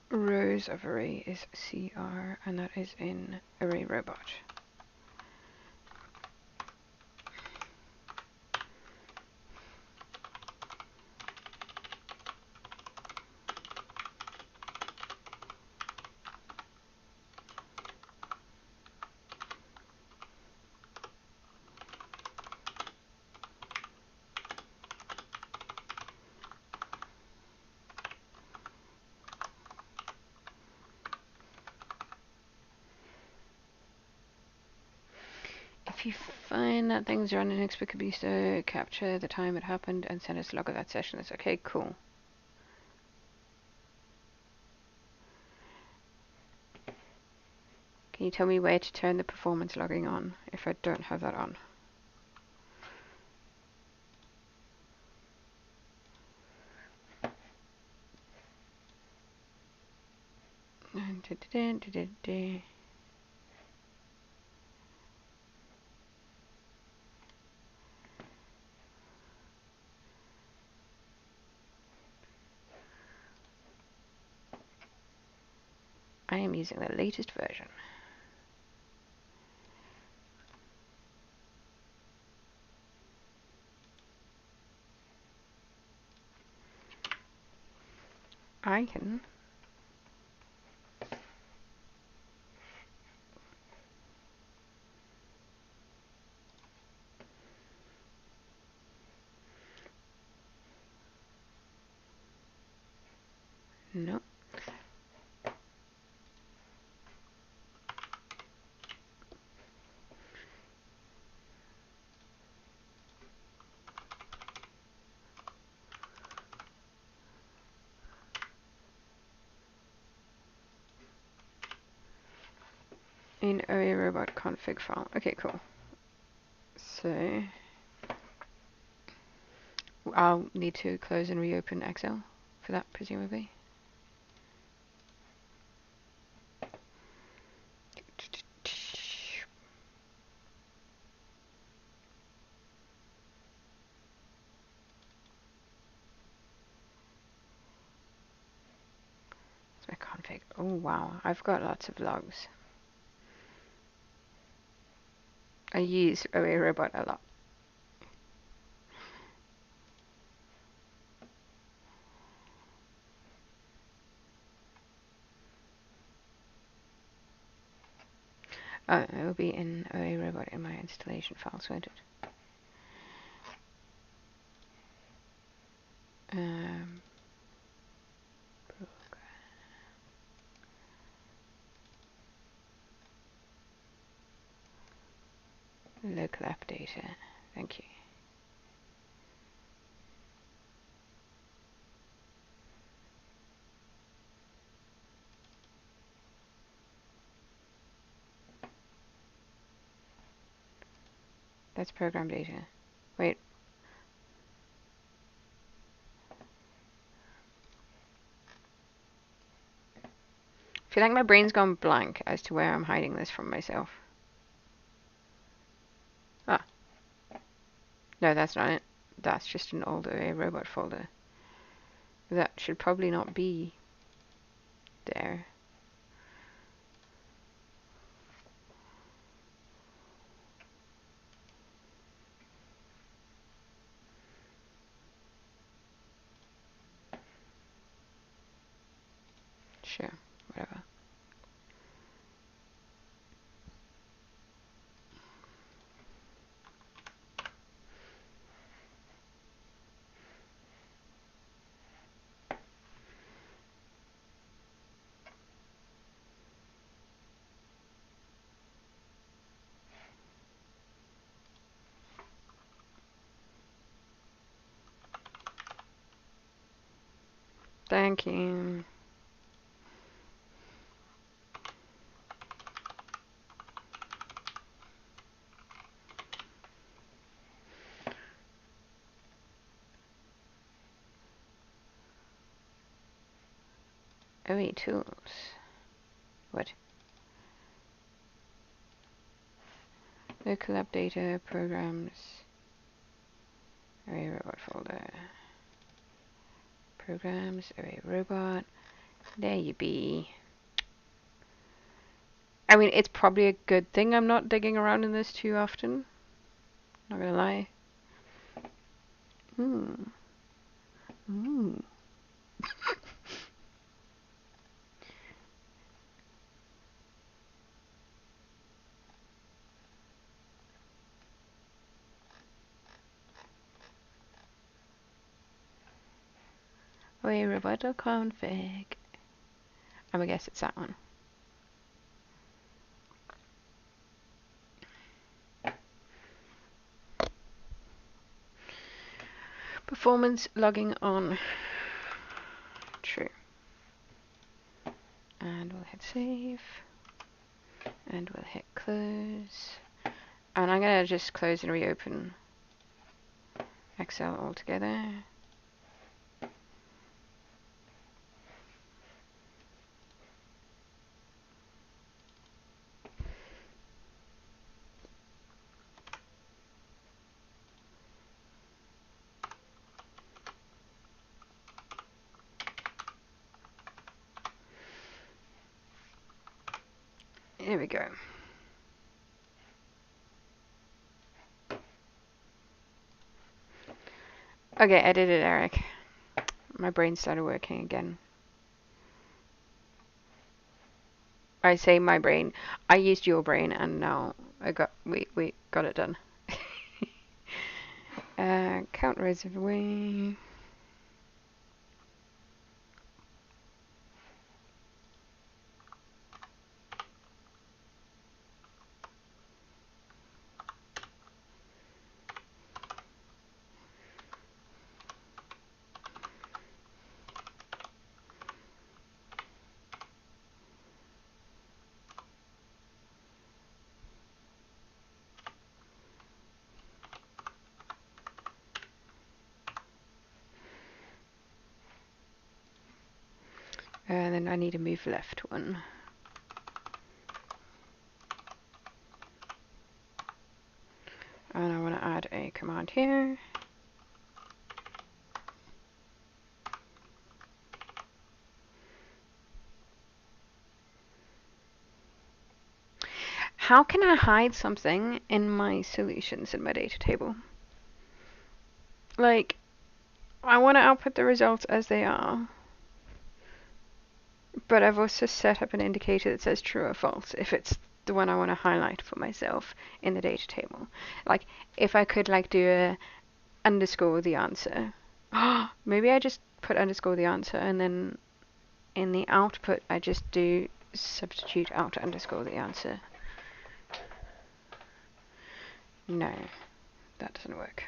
rows of array is CR, and that is in array robot. If you find that things are inexplicably so, capture the time it happened and send us a log of that session. That's okay, cool. Can you tell me where to turn the performance logging on if I don't have that on? I am using the latest version. I can no. In array robot config file. Okay, cool. So I'll need to close and reopen Excel for that, presumably. That's my config. Oh wow, I've got lots of logs. I use array robot a lot. Oh, it will be in array robot in my installation files, won't it? Um, local app data. Thank you. That's program data. Wait. I feel like my brain's gone blank as to where I'm hiding this from myself. Ah. No, that's not it. That's just an old array robot folder. That should probably not be there. Sure, whatever. Thank you. OE tools. What? Local updater programs. Array robot folder. Programs, array robot. There you be. I mean, it's probably a good thing I'm not digging around in this too often. Not gonna lie. Hmm. Ooh. Array robot config. I'm gonna guess it's that one. Performance logging on. True. And we'll hit save. And we'll hit close. And I'm gonna just close and reopen Excel altogether. Here we go. Okay, I did it, Eric. My brain started working again. I say my brain. I used your brain, and now we got it done. Count rows of away. And then I need to move left one. And I want to add a command here. How can I hide something in my solutions in my data table? Like, I want to output the results as they are. But I've also set up an indicator that says true or false if it's the one I want to highlight for myself in the data table. Like, if I could like do a underscore the answer. Maybe I just put underscore the answer, and then in the output I just do substitute out underscore the answer. No, that doesn't work.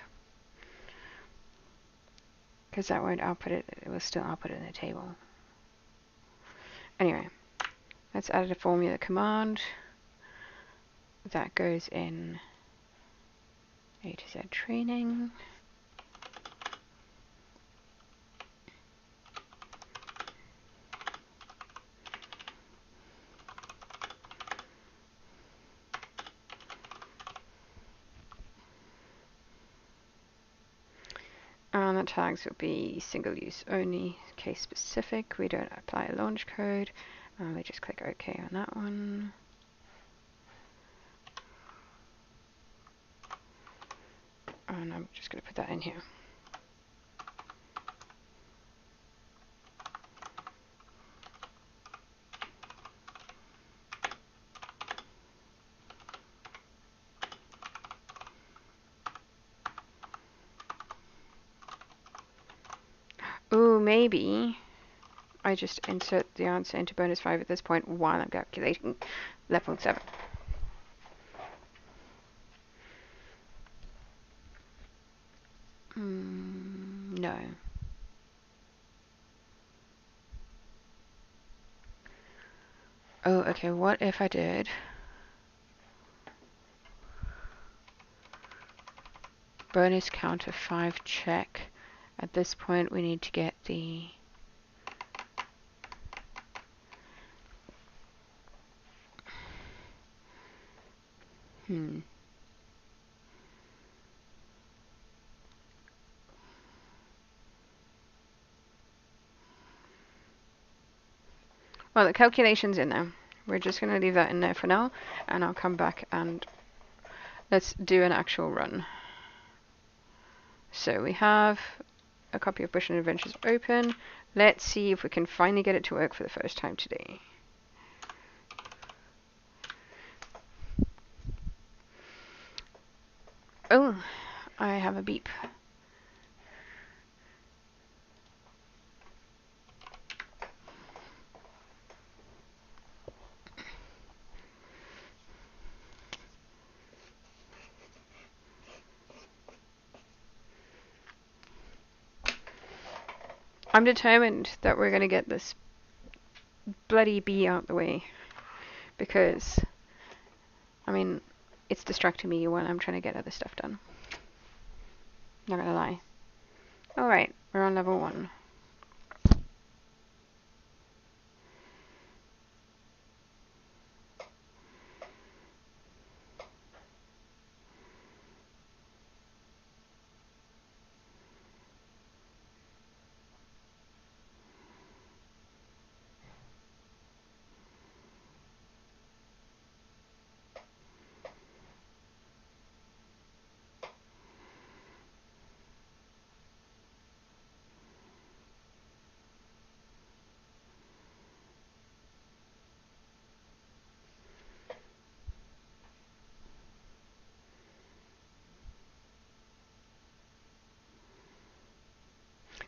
Because that won't output it, it will still output it in the table. Anyway, let's add a formula command that goes in A to Z training. And And the tags will be single use only, case specific. We don't apply a launch code. We just click OK on that one. And I'm just going to put that in here. Ooh, maybe I just insert the answer into bonus 5 at this point while I'm calculating level 7. No. Oh, okay, what if I did bonus counter 5 check? At this point we need to get the Well, the calculation's in there. We're just going to leave that in there for now, and I'll come back and let's do an actual run. So we have a copy of Bushland Adventures open. Let's see if we can finally get it to work for the first time today. Oh, I have a beep. I'm determined that we're going to get this bloody bee out the way, because, I mean, it's distracting me when I'm trying to get other stuff done. Not gonna lie. Alright, we're on level 1.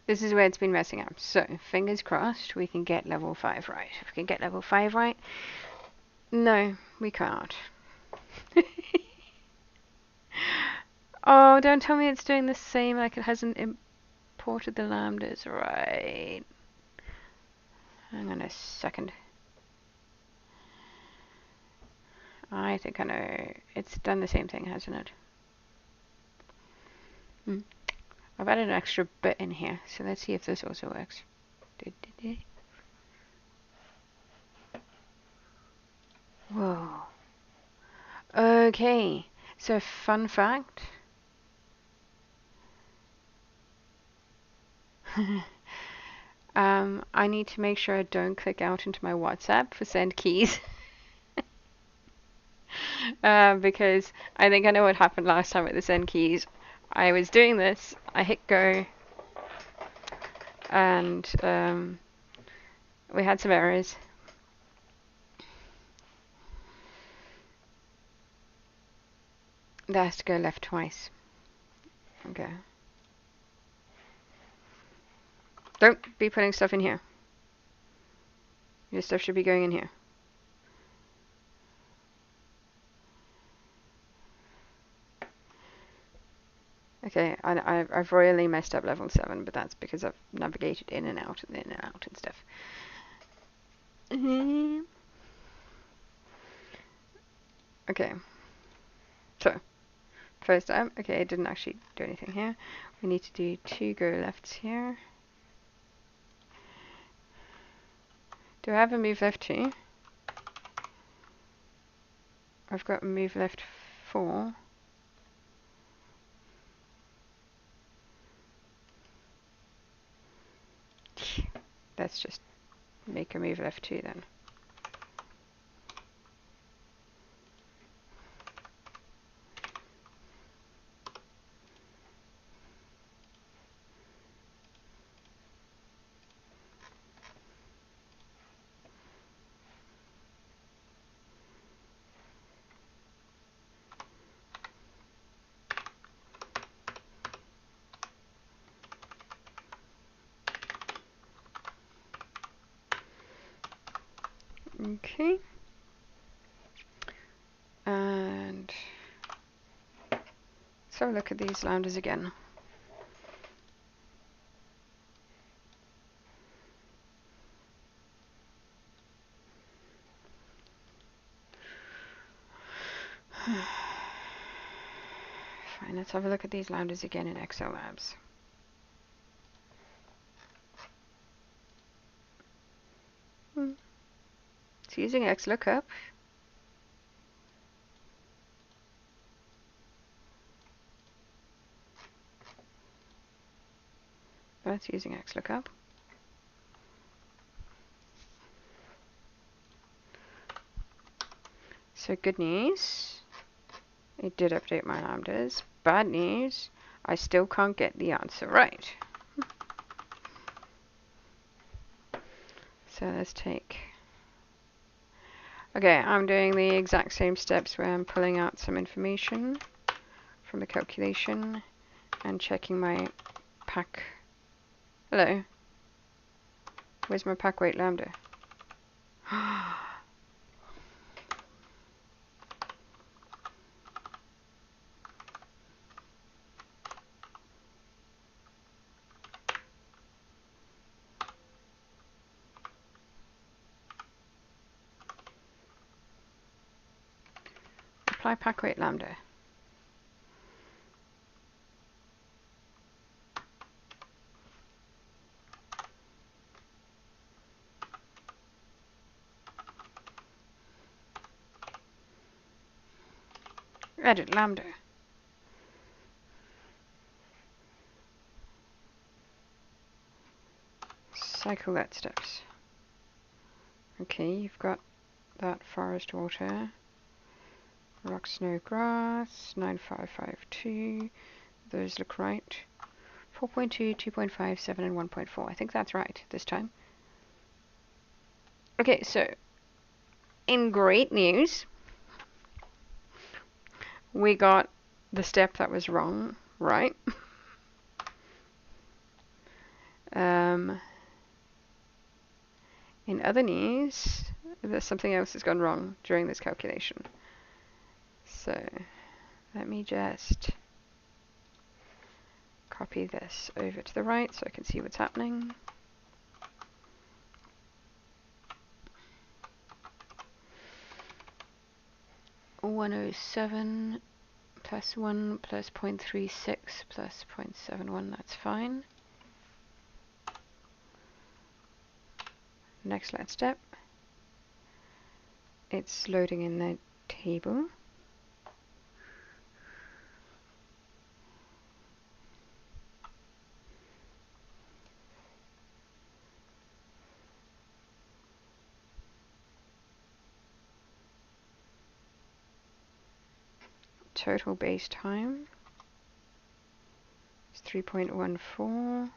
This is where it's been messing up. So, fingers crossed we can get level 5 right. If we can get level 5 right... No, we can't. Oh, don't tell me it's doing the same, like it hasn't imported the lambdas right. Hang on a second. I think I know. It's done the same thing, hasn't it? I've added an extra bit in here, so let's see if this also works. Whoa. Okay, so fun fact. I need to make sure I don't click out into my WhatsApp for send keys. Because I think I know what happened last time with the send keys. I was doing this, I hit go, and we had some errors. That has to go left twice. Okay. Don't be putting stuff in here. Your stuff should be going in here. Okay, I've royally messed up level 7, but that's because I've navigated in and out and stuff. Okay. So, first time. Okay, it didn't actually do anything here. We need to do 2 go lefts here. Do I have a move left 2? I've got a move left 4. let's just make a move F2 then. Okay. And so look at these lambdas again. Fine, let's have a look at these lambdas again in Excel Labs. It's using XLOOKUP. That's using XLOOKUP. So good news, it did update my lambdas. Bad news, I still can't get the answer right. So let's take... Okay, I'm doing the exact same steps where I'm pulling out some information from the calculation and checking my pack. Hello. Where's my pack weight lambda? Apply pack weight lambda. Edit lambda. Cycle that steps. Okay, you've got that forest water. Rock, snow, grass, 9552. Those look right. 4.2, 2.5, 7, and 1.4. I think that's right this time. Okay, so in great news, we got the step that was wrong right. In other news, there's something else that's gone wrong during this calculation. So let me just copy this over to the right so I can see what's happening. (107) plus 1 plus 0.36 plus 0.71, that's fine. Next last step, it's loading in the table. Total base time is 3.14, and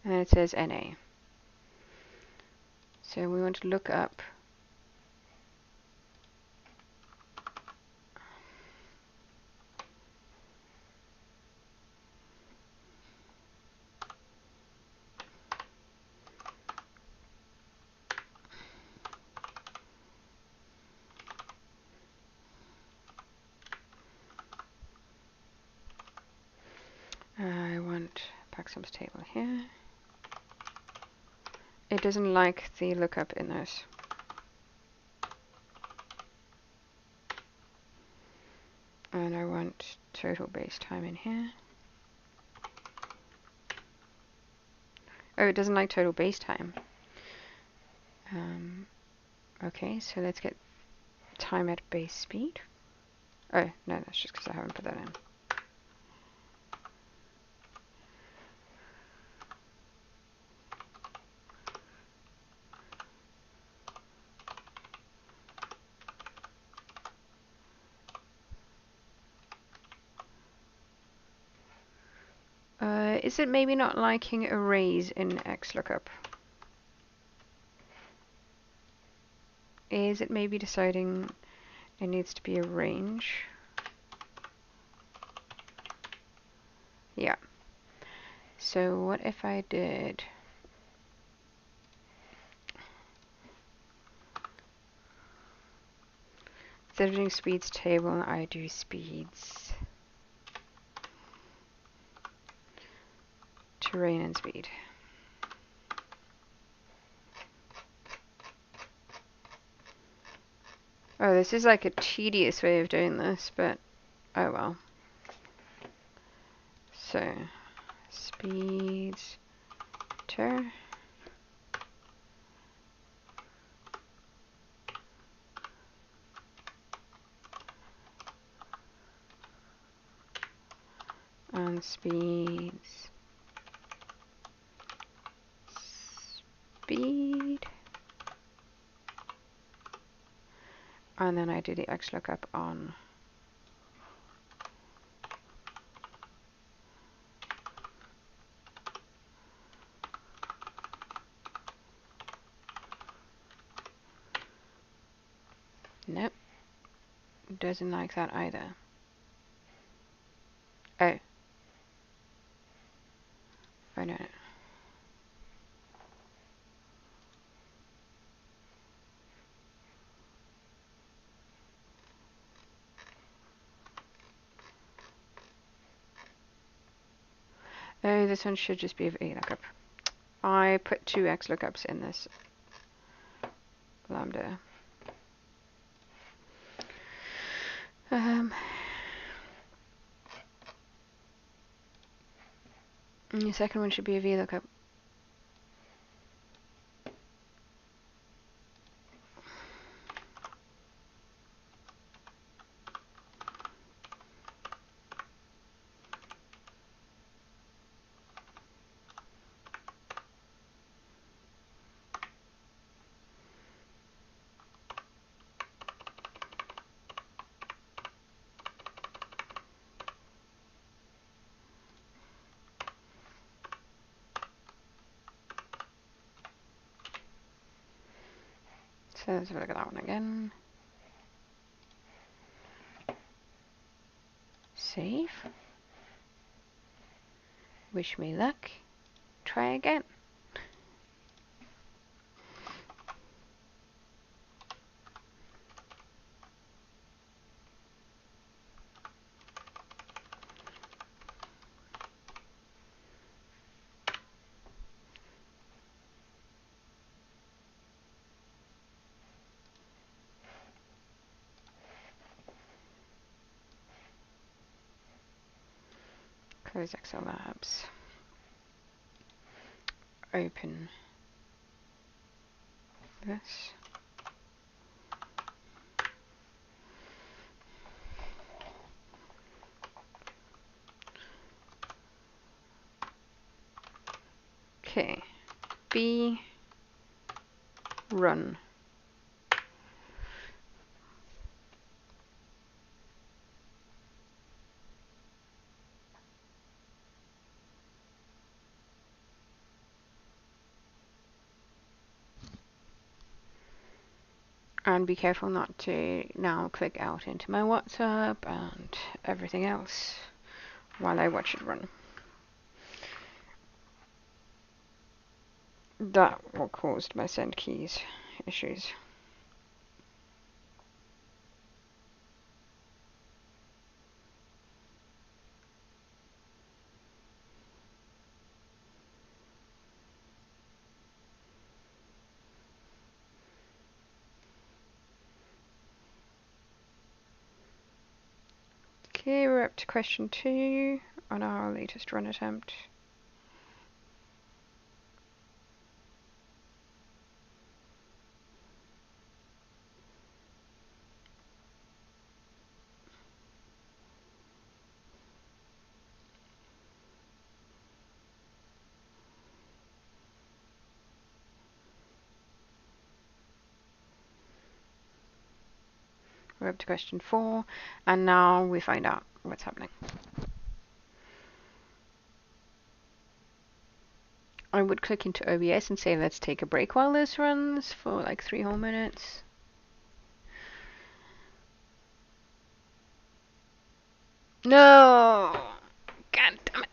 then it says NA. So we want to look up I want Paxsum's table here. It doesn't like the lookup in this. And I want total base time in here. Oh, it doesn't like total base time. Okay, so let's get time at base speed. Oh, no, that's just because I haven't put that in. is it maybe not liking arrays in XLOOKUP? Is it maybe deciding it needs to be a range? Yeah. So what if I did instead of doing speeds table, I do speeds terrain and speed. Oh, this is like a tedious way of doing this, but oh well. So speeds ter and speeds speed, and then I do the XLOOKUP on nope, doesn't like that either. Oh. Oh no. Oh, this one should just be a VLOOKUP. I put 2 XLOOKUPs in this lambda. And the second one should be a VLOOKUP. So let's have a look at that one again. Save. Wish me luck. Try again. Close Excel Labs. Open this. Okay. B run. And be careful not to now click out into my WhatsApp and everything else while I watch it run. That will cause my send keys issues. Okay, we're up to question 2 on our latest run attempt. We're up to question 4, and now we find out what's happening. I would click into OBS and say let's take a break while this runs for like 3 whole minutes. No! God damn it.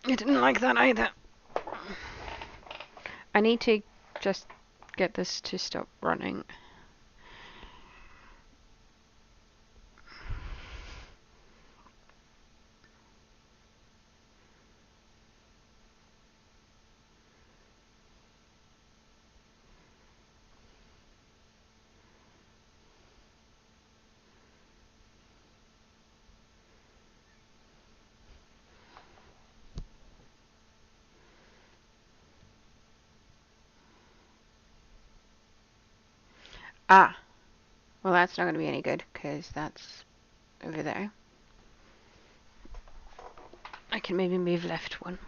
I didn't like that either. I need to just get this to stop running. Ah, well that's not going to be any good because that's over there. I can maybe move left one.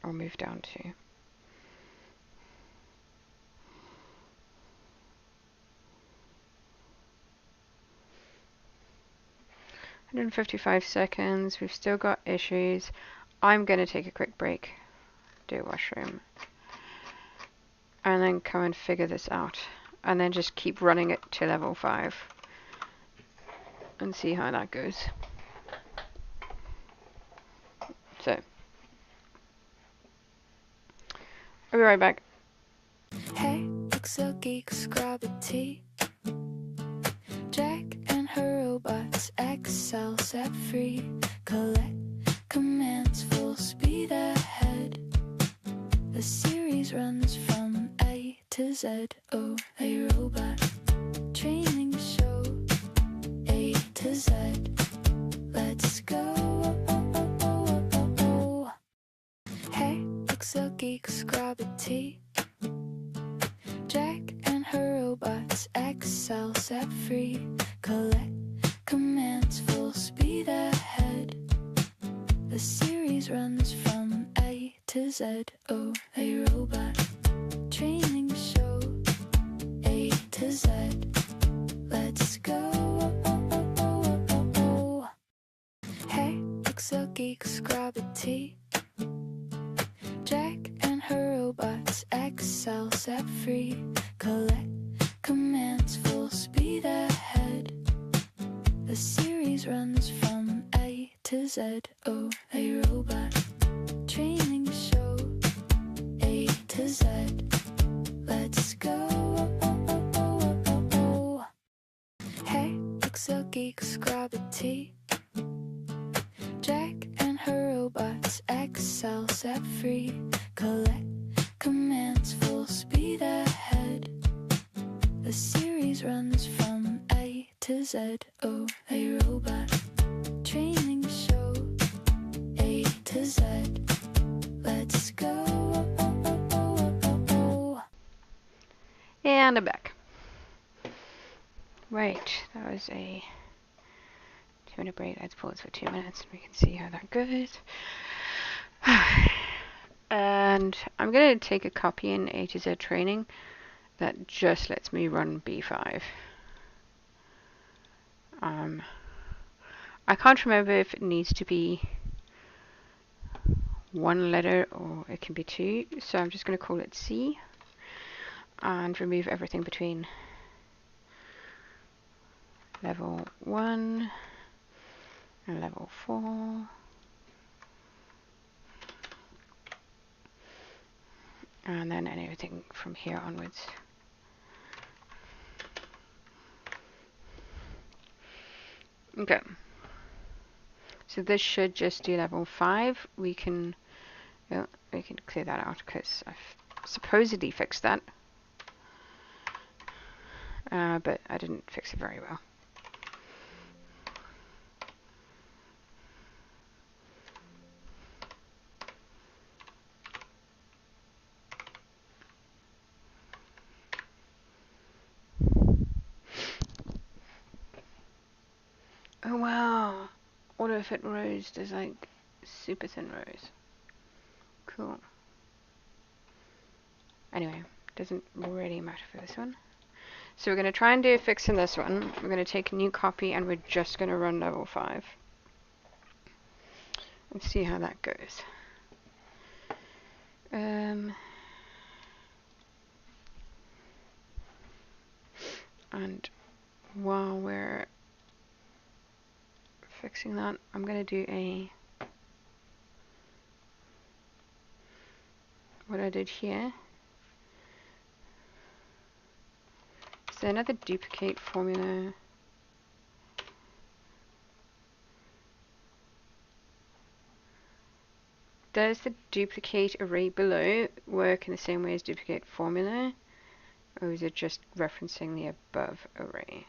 Or move down 2. 155 seconds. We've still got issues. I'm going to take a quick break, do a washroom, and then come and figure this out. And then just keep running it to level 5 and see how that goes. So, I'll be right back. Hey, Pixel Geeks, grab a tea. Jack and her robots, Excel set free. Collect commands, full speed ahead. The series runs from A to Z. Oh, a robot training show. A to Z. Let's go. Hey, Pixel Geeks, grab a tea. Jack and her robots, Excel set free. Collect commands, full speed ahead. The series runs from A to Z. Oh, a robot training show. A to Z. Let's go. Hey, Pixel Geeks, grab a tea. Jack and her robots, Excel set free. Collect commands, full speed ahead. The series runs from A to Z. Oh, a robot training show. A to Z. Let's go. Hey, Pixel Geeks, grab a tea. Jack and her robots, Excel set free. Collect commands, full speed ahead. The series runs from A to Z. Oh, a robot training show. A to Z. Let's go. And I'm back. Right, that was a 2-minute break. Let's pause for 2 minutes and we can see how that goes. And I'm going to take a copy in A to Z training that just lets me run B5. I can't remember if it needs to be 1 letter or it can be 2, so I'm just going to call it C and remove everything between level 1 and level 4. And then anything from here onwards. Okay. So this should just do level 5. We can clear that out because I've supposedly fixed that. But I didn't fix it very well. Oh wow! Auto fit rows, there's like super thin rows. Cool. Anyway, doesn't really matter for this one. So we're going to try and do a fix in this one. We're going to take a new copy and we're just going to run level 5. and see how that goes. And while we're fixing that, I'm going to do what I did here. Is there another duplicate formula? Does the duplicate array below work in the same way as duplicate formula, or is it just referencing the above array?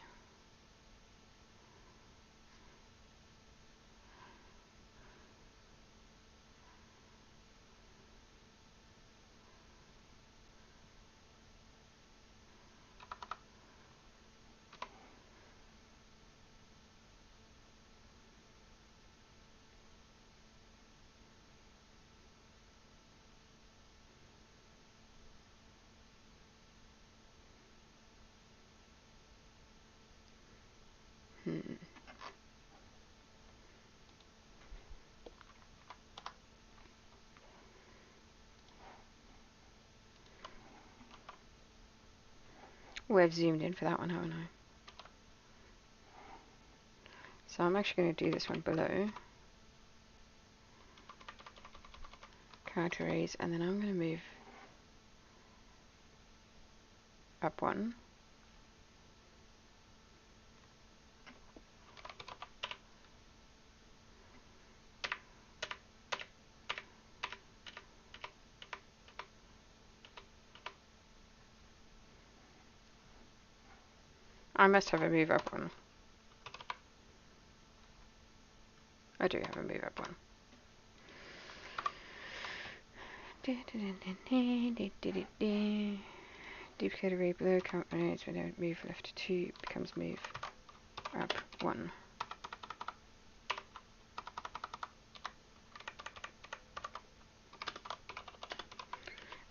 We've zoomed in for that one, haven't I? So I'm actually going to do this one below. Character arrays, and then I'm going to move up one. I must have a move up one. I do have a move up one. Duplicate array below, count arrays when I move left 2 becomes move up 1.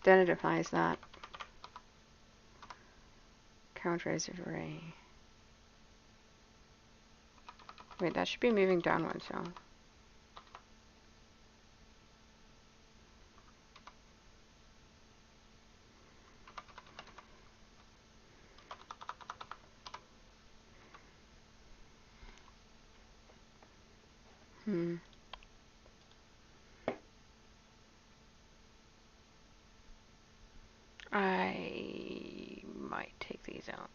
Then it applies that count arrays of array. Wait, that should be moving down one cell. I might take these out.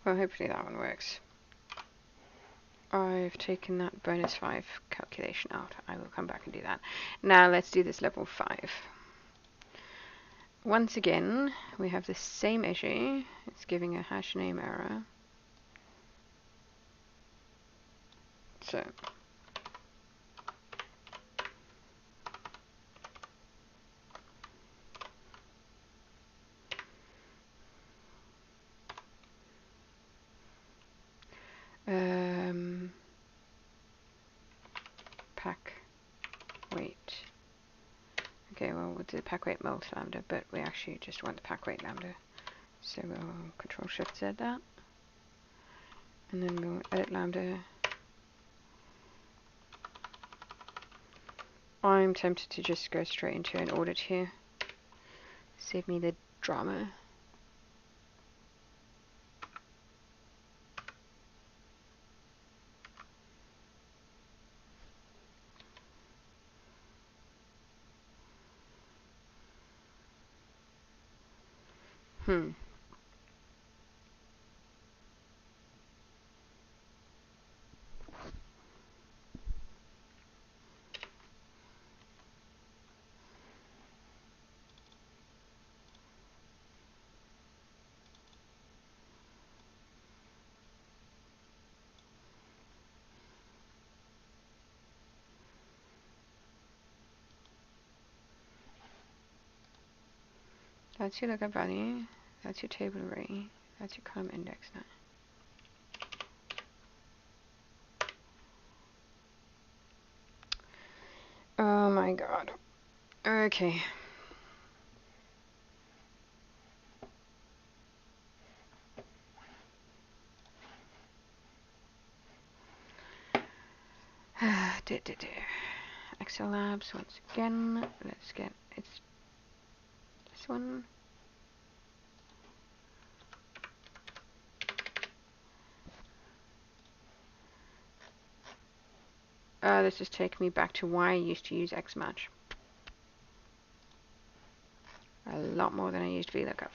Well, hopefully that one works. I've taken that bonus 5 calculation out. I will come back and do that. Now let's do this level 5. Once again, we have the same issue. It's giving a hash name error. So pack weight. Okay, well, we'll do the pack weight multi lambda, but we actually just want the pack weight lambda. So we'll Control Shift Z that, and then we'll edit lambda. I'm tempted to just go straight into an audit here. Save me the drama. That's your lookup value. That's your table array. That's your column index now. Oh my god. Okay. Excel Labs once again. Let's get it's this one. This is taking me back to why I used to use Xmatch. A lot more than I used VLOOKUP.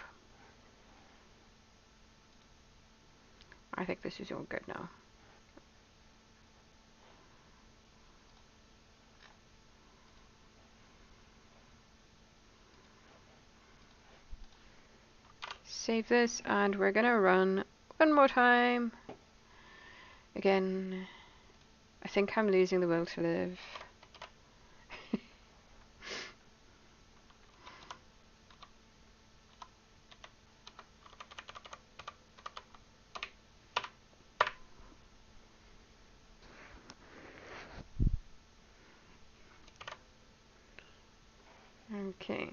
I think this is all good now. Save this, and we're gonna run one more time. Again, I think I'm losing the will to live. Okay.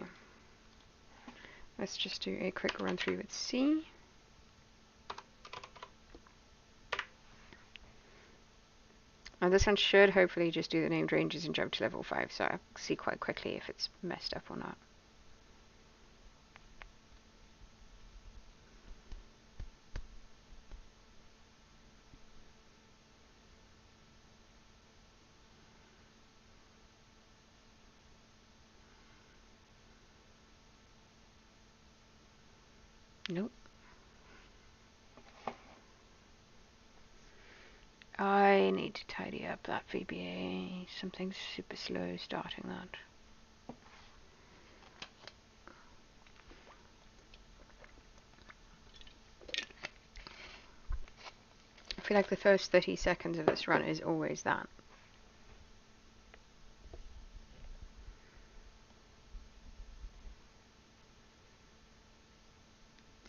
Let's just do a quick run through with C. And this one should hopefully just do the named ranges and jump to level 5, so I'll see quite quickly if it's messed up or not. Nope. I need to tidy up that VBA. Something's super slow starting that. I feel like the first 30 seconds of this run is always that.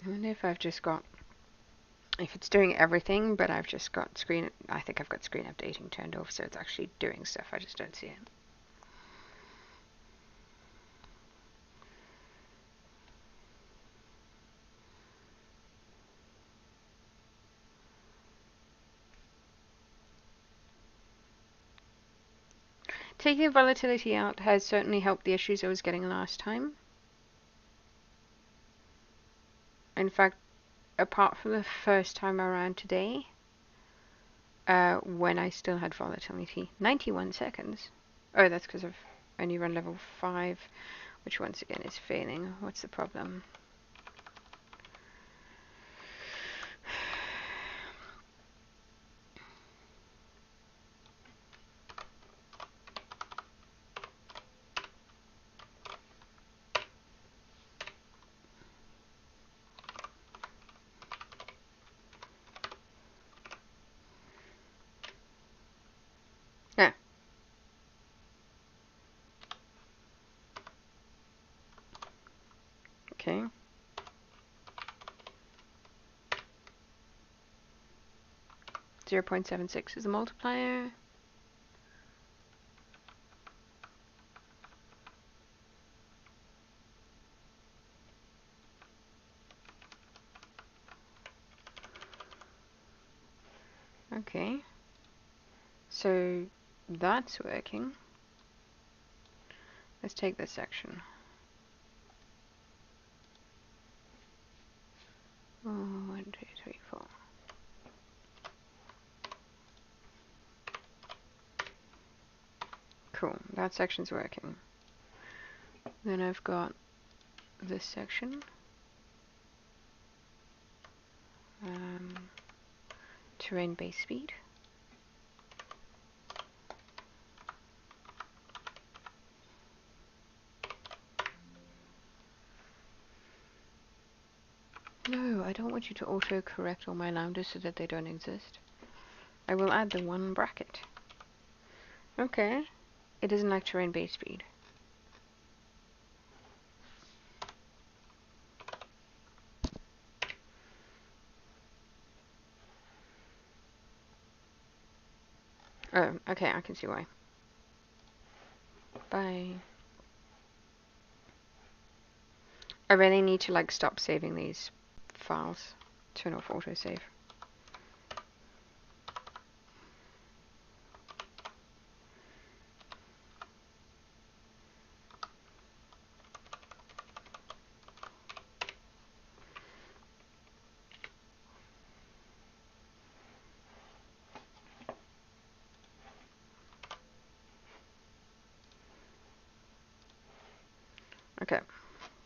I wonder if I've just got, if it's doing everything, but I've just got screen, I think I've got screen updating turned off, so it's actually doing stuff, I just don't see it. Taking volatility out has certainly helped the issues I was getting last time. In fact, apart from the first time around today, when I still had volatility. 91 seconds. Oh, that's because I've only run level 5, which once again is failing. What's the problem? Yeah. Okay. .76 is the multiplier. Okay. So that's working. Let's take this section. Oh, 1, 2, 3, 4. Cool, that section's working. Then I've got this section. Terrain base speed. No, I don't want you to auto-correct all my lambdas so that they don't exist. I will add the one bracket. Okay. It doesn't like terrain base speed. Oh, okay, I can see why. Bye. I really need to like stop saving these files. Turn off autosave. Okay,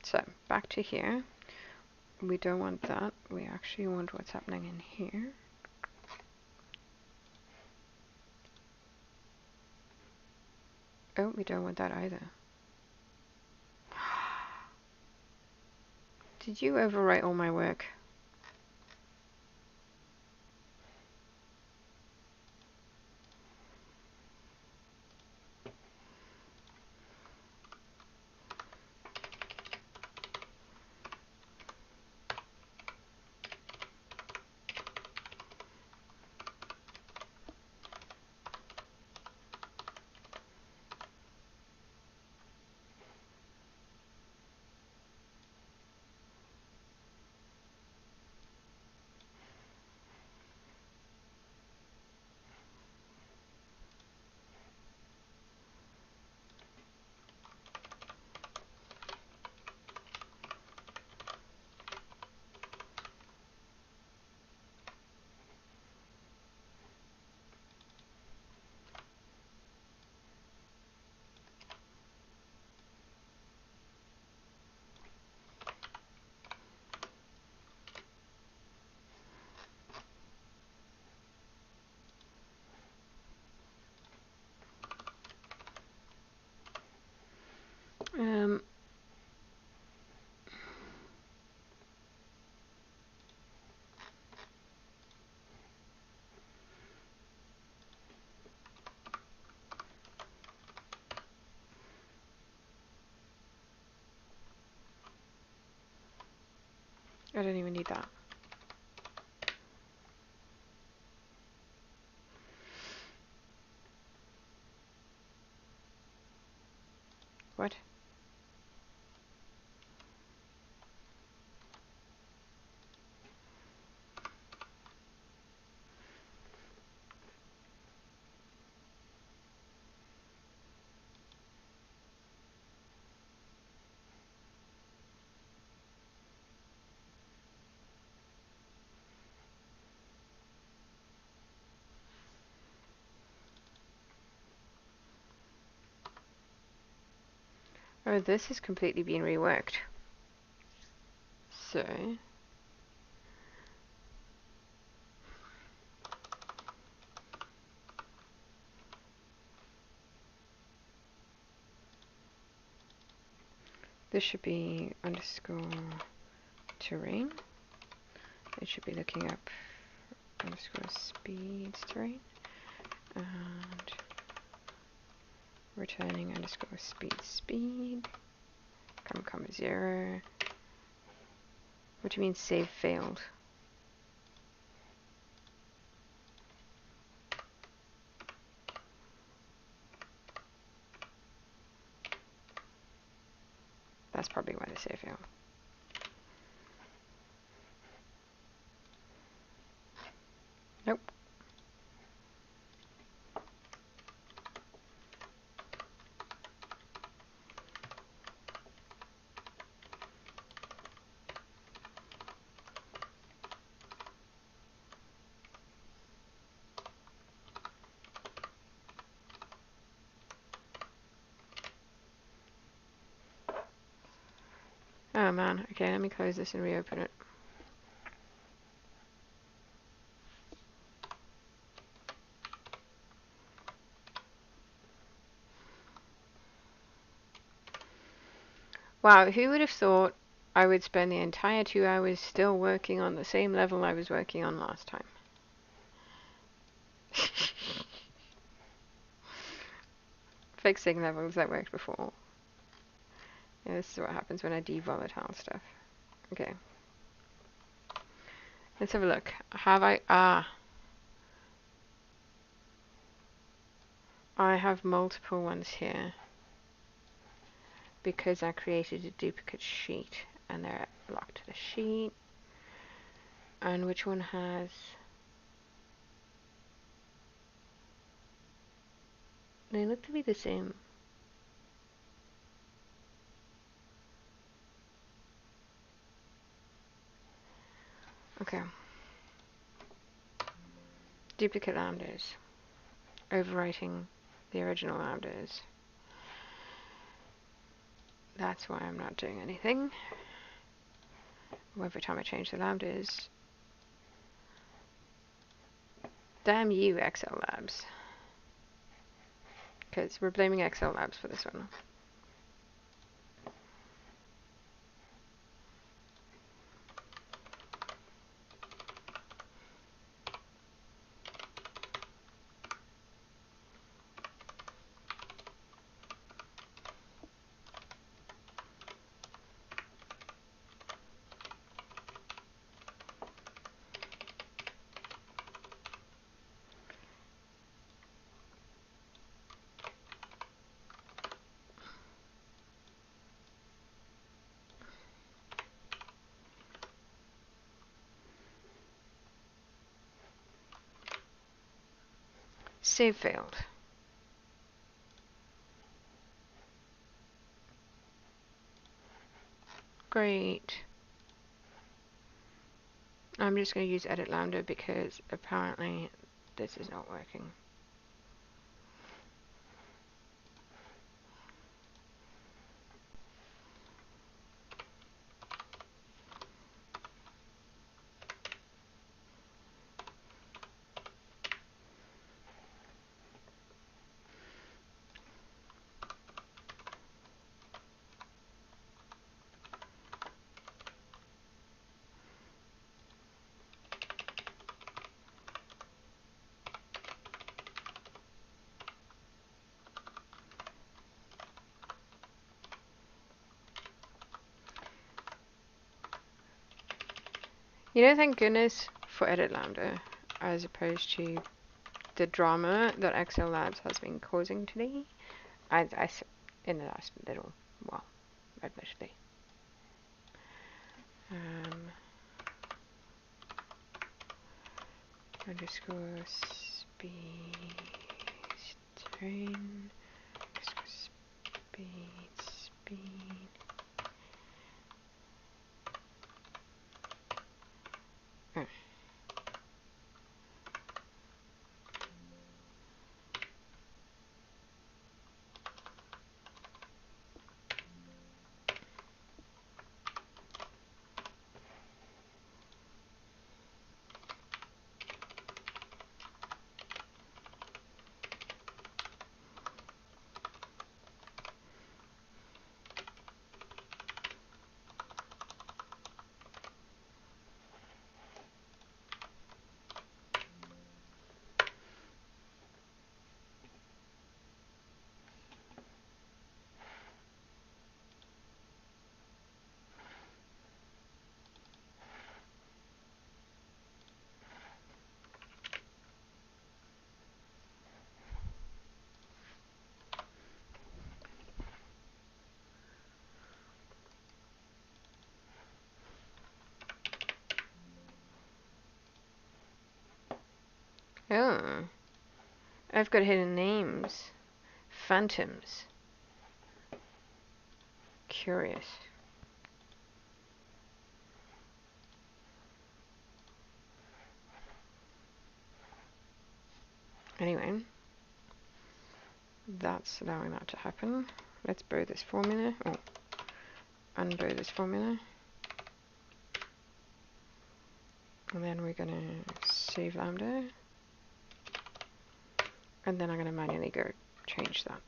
so back to here. We don't want that. We actually want what's happening in here. Oh, we don't want that either. Did you overwrite all my work? Um, I don't even need that. What? Oh, this has completely been reworked. So, this should be underscore terrain. It should be looking up underscore speeds terrain and returning underscore speed, comma 0. What do you mean save failed? That's probably why the save failed. Nope. Oh man, okay, let me close this and reopen it. Wow, who would have thought I would spend the entire 2 hours still working on the same level I was working on last time? Fixing levels that worked before. Yeah, this is what happens when I devolatile stuff. Okay. Let's have a look. Have I... Ah. I have multiple ones here because I created a duplicate sheet and they're locked to the sheet. And which one has... They look to be the same. Okay. Duplicate lambdas. Overwriting the original lambdas. That's why I'm not doing anything. Every time I change the lambdas. Damn you, Excel Labs. Because we're blaming Excel Labs for this one. Save failed. Great. I'm just going to use edit lambda because apparently this is not working. You know, thank goodness for edit lambda as opposed to the drama that Excel Labs has been causing today. In the last little while, admittedly. Underscore speed train underscore speed. Oh. Oh, I've got hidden names. Phantoms. Curious. Anyway, that's allowing that to happen. Let's bow this formula. Oh, unbow this formula. And then we're going to save lambda. And then I'm going to manually go change that.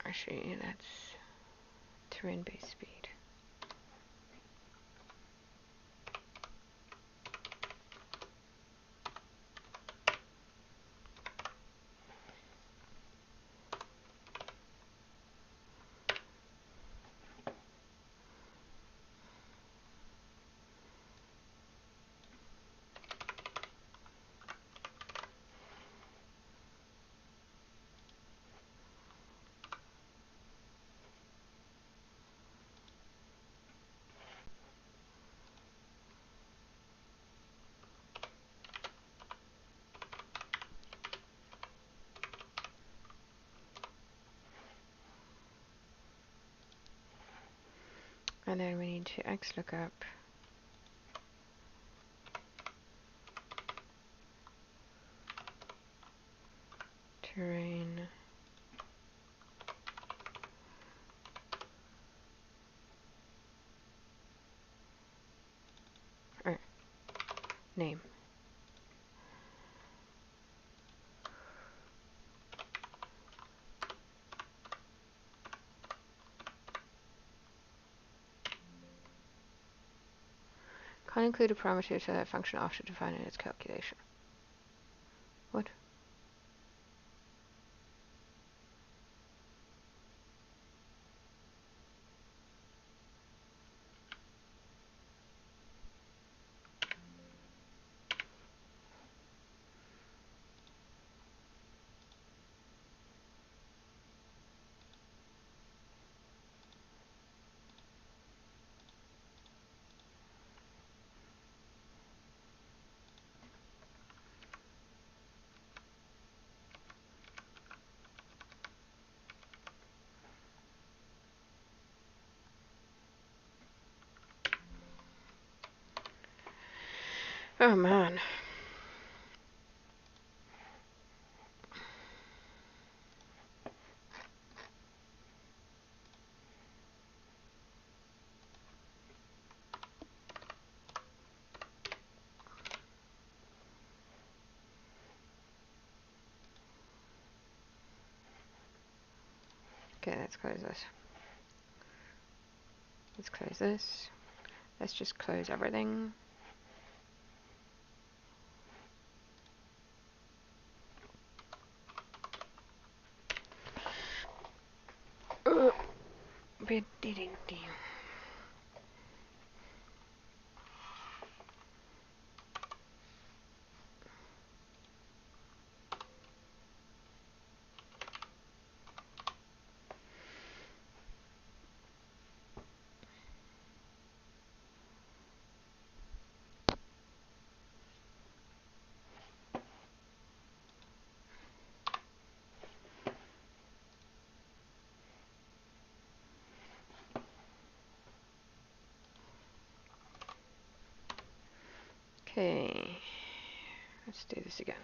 Actually, that's terrain-based speed. And then we need to XLOOKUP terrain name. Can't include a parameter so that function after defining its calculation. What? Oh man. Okay, let's close this. Let's close this. Let's just close everything. Okay, let's do this again.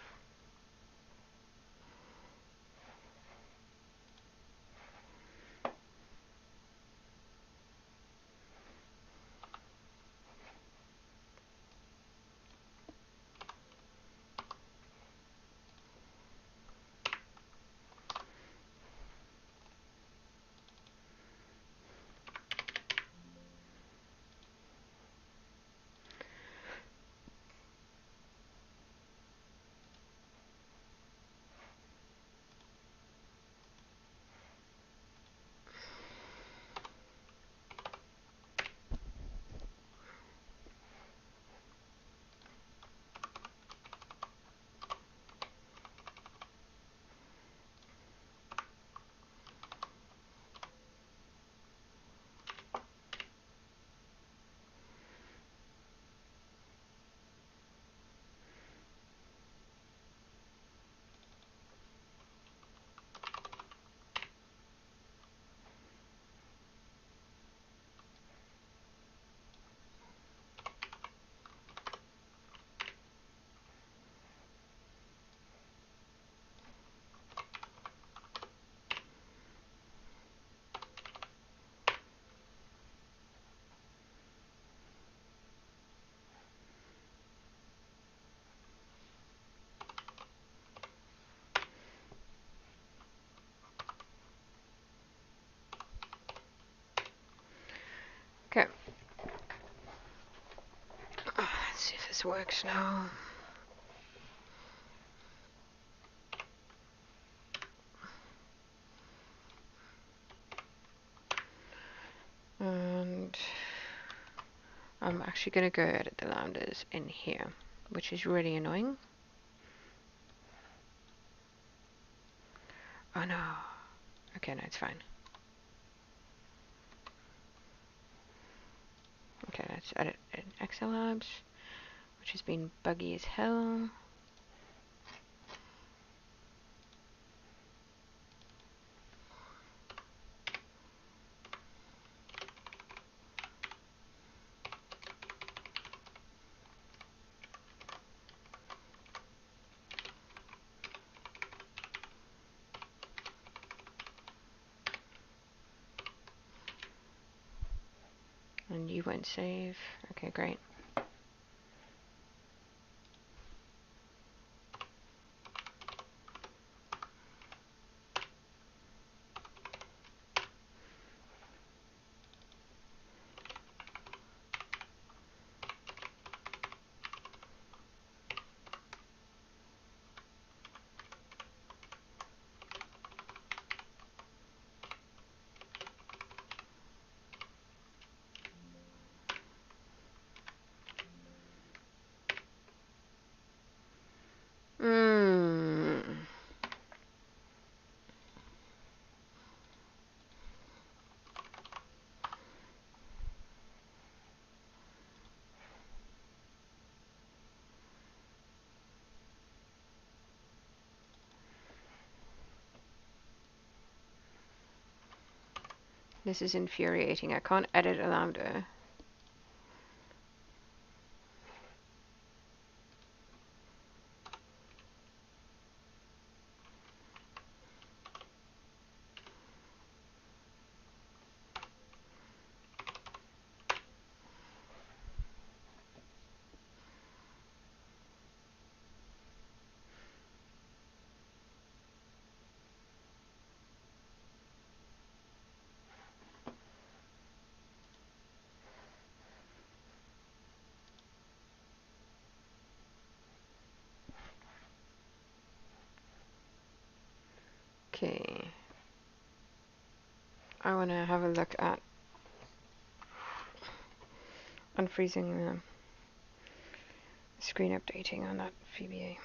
Okay. Let's see if this works now. And I'm actually going to go edit the lambdas in here, which is really annoying. Oh no. Okay, no, it's fine. Okay, let's edit in Excel Labs, which has been buggy as hell. And you won't save. Okay, great. This is infuriating. I can't edit a lambda. Okay. I want to have a look at unfreezing the screen updating on that VBA.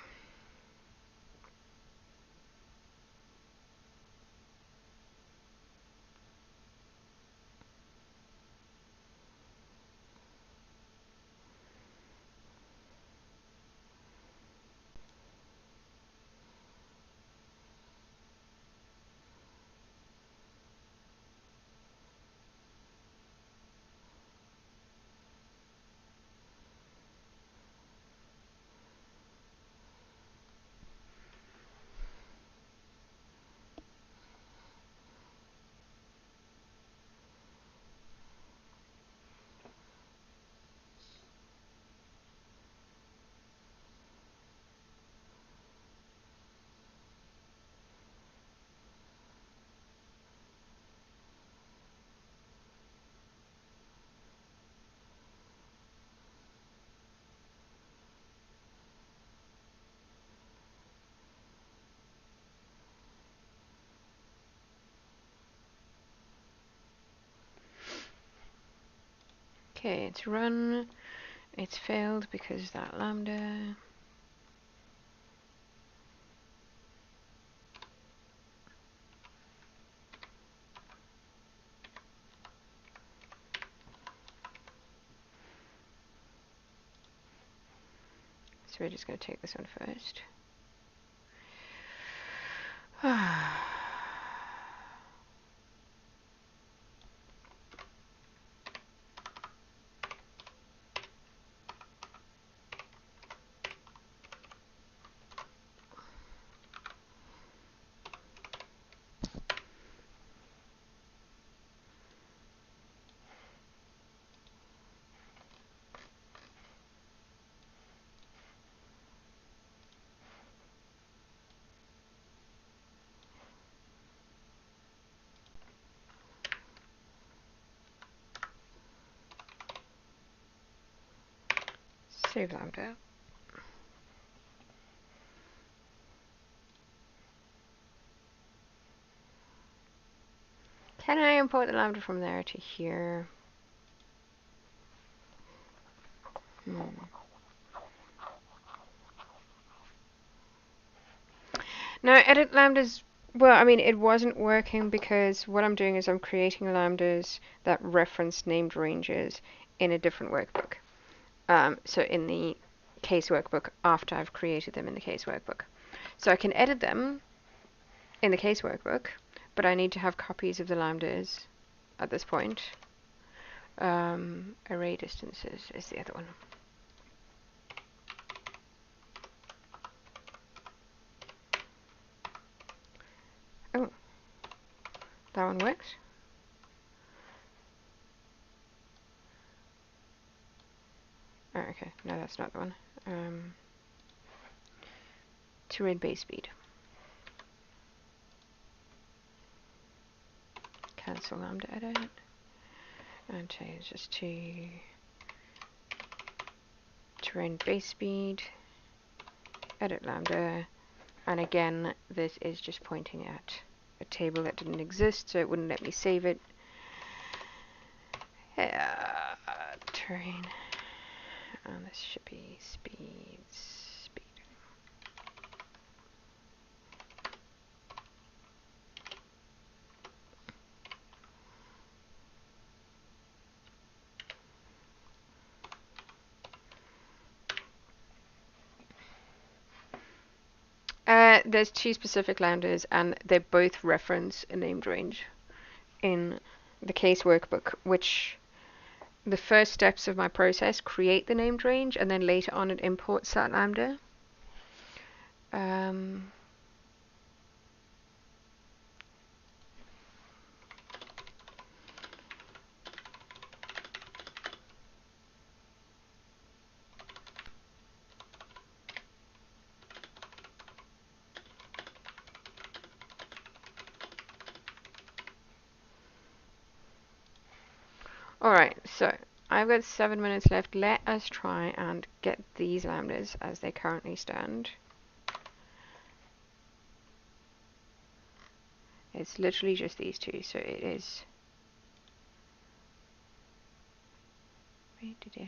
Okay, it's run. It's failed because that lambda. So we're just going to take this one first. Save lambda. Can I import the lambda from there to here? Now, edit lambdas. Well, I mean, it wasn't working because what I'm doing is I'm creating lambdas that reference named ranges in a different workbook. So in the case workbook after I've created them in the case workbook. So I can edit them in the case workbook, but I need to have copies of the lambdas at this point. Array distances is the other one. Oh, that one works. Oh, okay, no, that's not the one. Terrain base speed. Cancel lambda edit. And change this to terrain base speed. Edit lambda. And again, this is just pointing at a table that didn't exist, so it wouldn't let me save it. Terrain. And this should be speed. There's two specific lambdas, and they both reference a named range in the case workbook, which the first steps of my process create the named range, and then later on it imports that lambda. Alright, so I've got 7 minutes left. Let us try and get these lambdas as they currently stand. It's literally just these two, so it is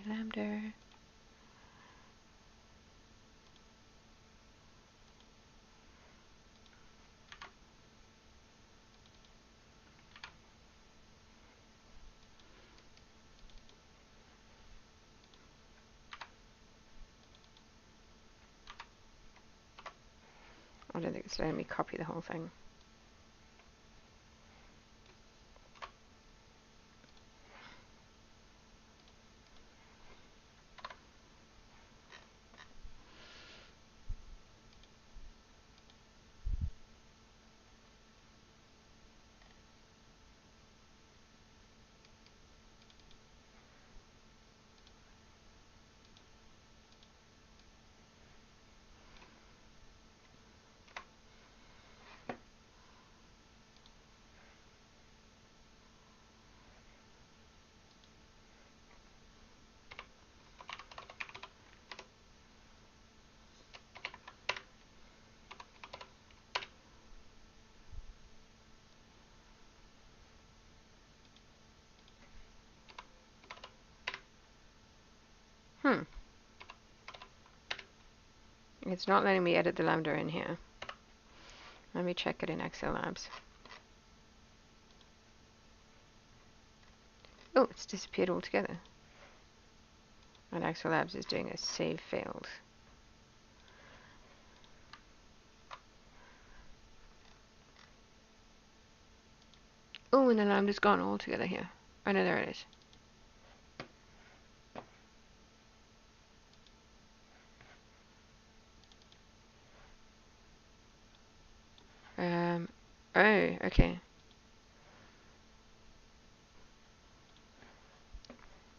lambda. I don't think it's letting me copy the whole thing. It's not letting me edit the lambda in here. Let me check it in Excel Labs. Oh, it's disappeared altogether. And Excel Labs is doing a save failed. Oh, and the lambda's gone altogether here. Oh no, there it is. Oh, okay.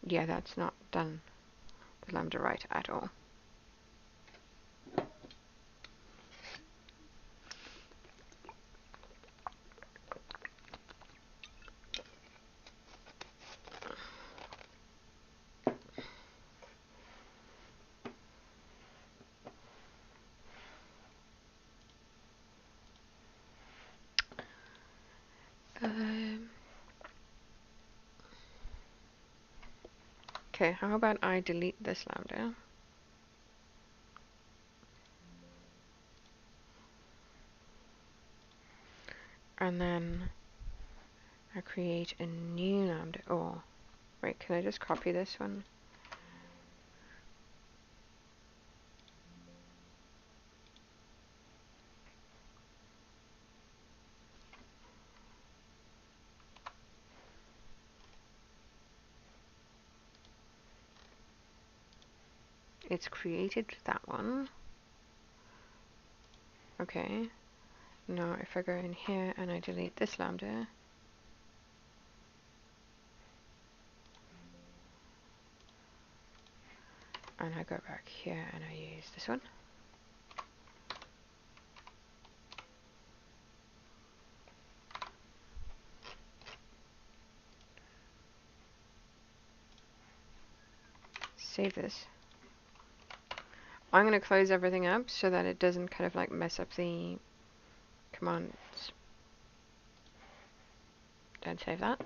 Yeah, that's not done the lambda right at all. Okay, how about I delete this lambda? And then I create a new lambda. Oh, wait, can I just copy this one? It's created that one. Okay. Now if I go in here and I delete this lambda, and I go back here and I use this one. Save this. I'm going to close everything up so that it doesn't kind of like mess up the commands. Don't save that.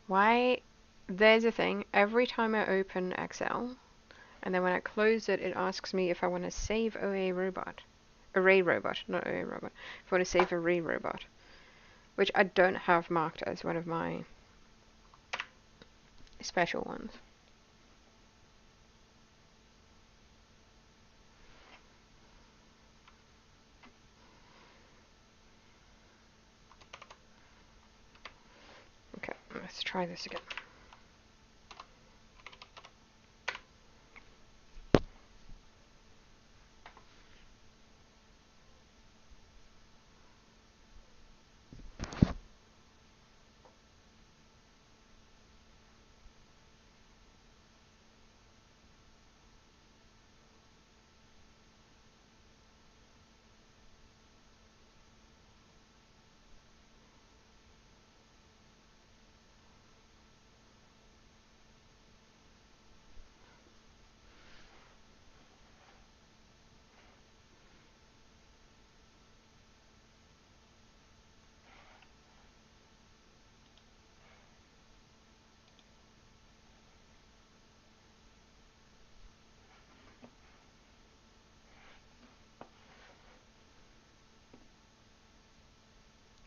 Why? There's a thing. Every time I open Excel, and then when I close it, it asks me if I want to save OA robot. Array robot, not OA robot. If I want to save array robot, which I don't have marked as one of my special ones. Okay, let's try this again.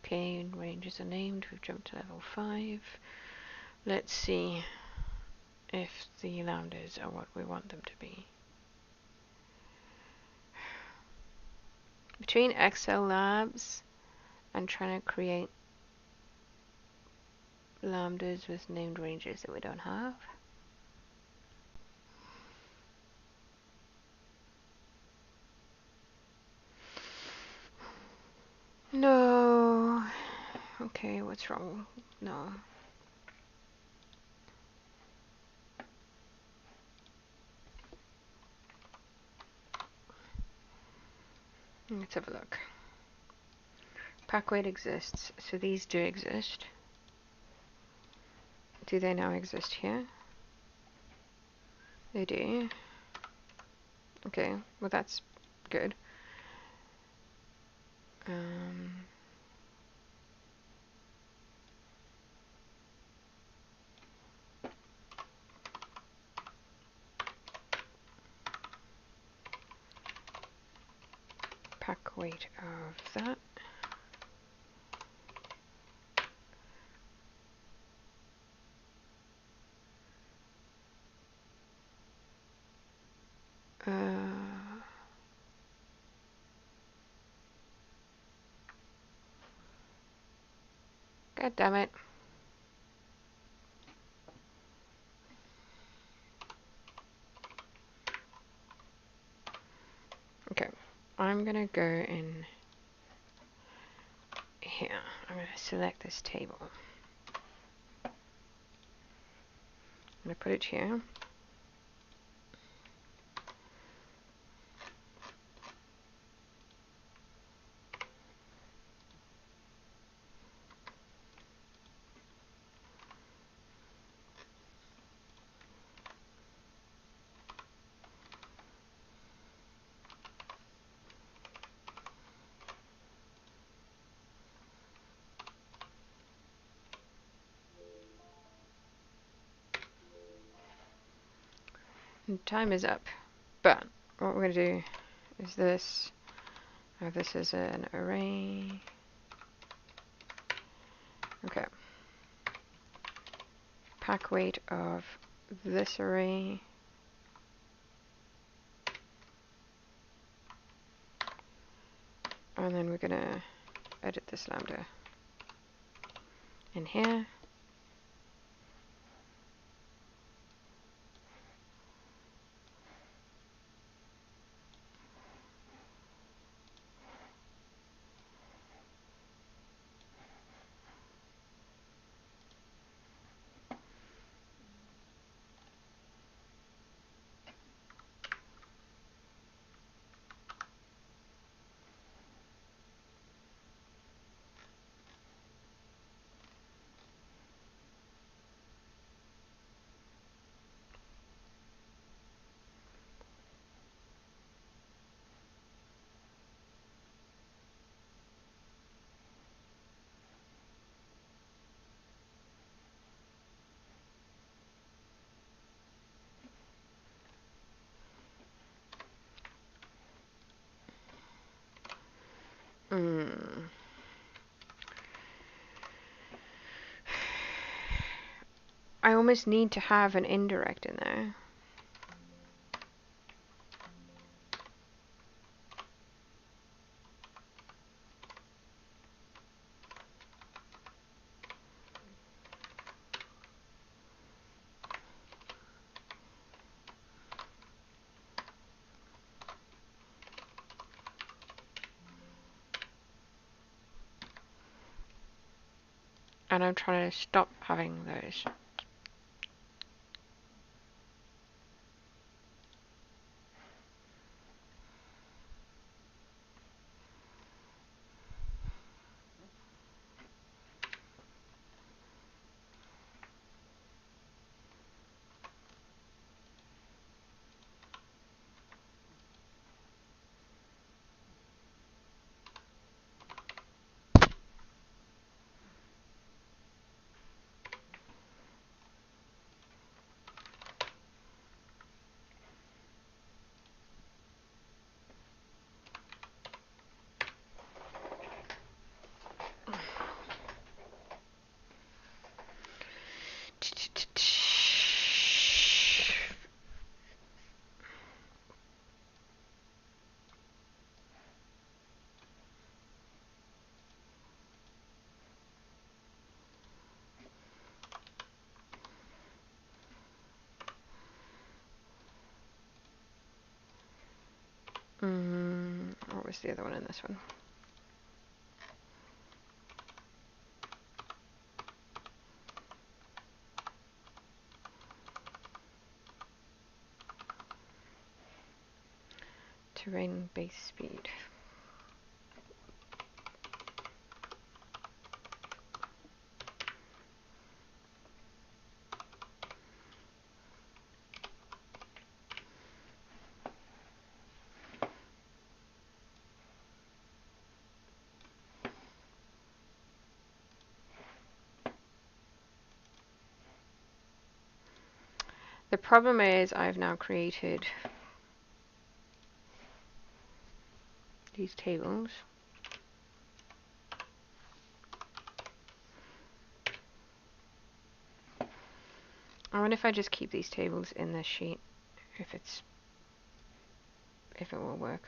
Okay, ranges are named. We've jumped to level 5. Let's see if the lambdas are what we want them to be. Between Excel labs and trying to create lambdas with named ranges that we don't have. No. Okay, what's wrong? No. Let's have a look. Pack weight exists, so these do exist. Do they now exist here? They do. Okay, well that's good. Pack weight of that. God damn it. Okay, I'm gonna go in here. I'm gonna select this table. I'm gonna put it here. And time is up. But what we're gonna do is this. This is an array. Okay. Pack weight of this array. And then we're gonna edit this lambda in here. Mm. I almost need to have an indirect in there. And I'm trying to stop having those. What was the other one in this one? Terrain base speed. The problem is I've now created these tables. I wonder if I just keep these tables in this sheet, if it will work.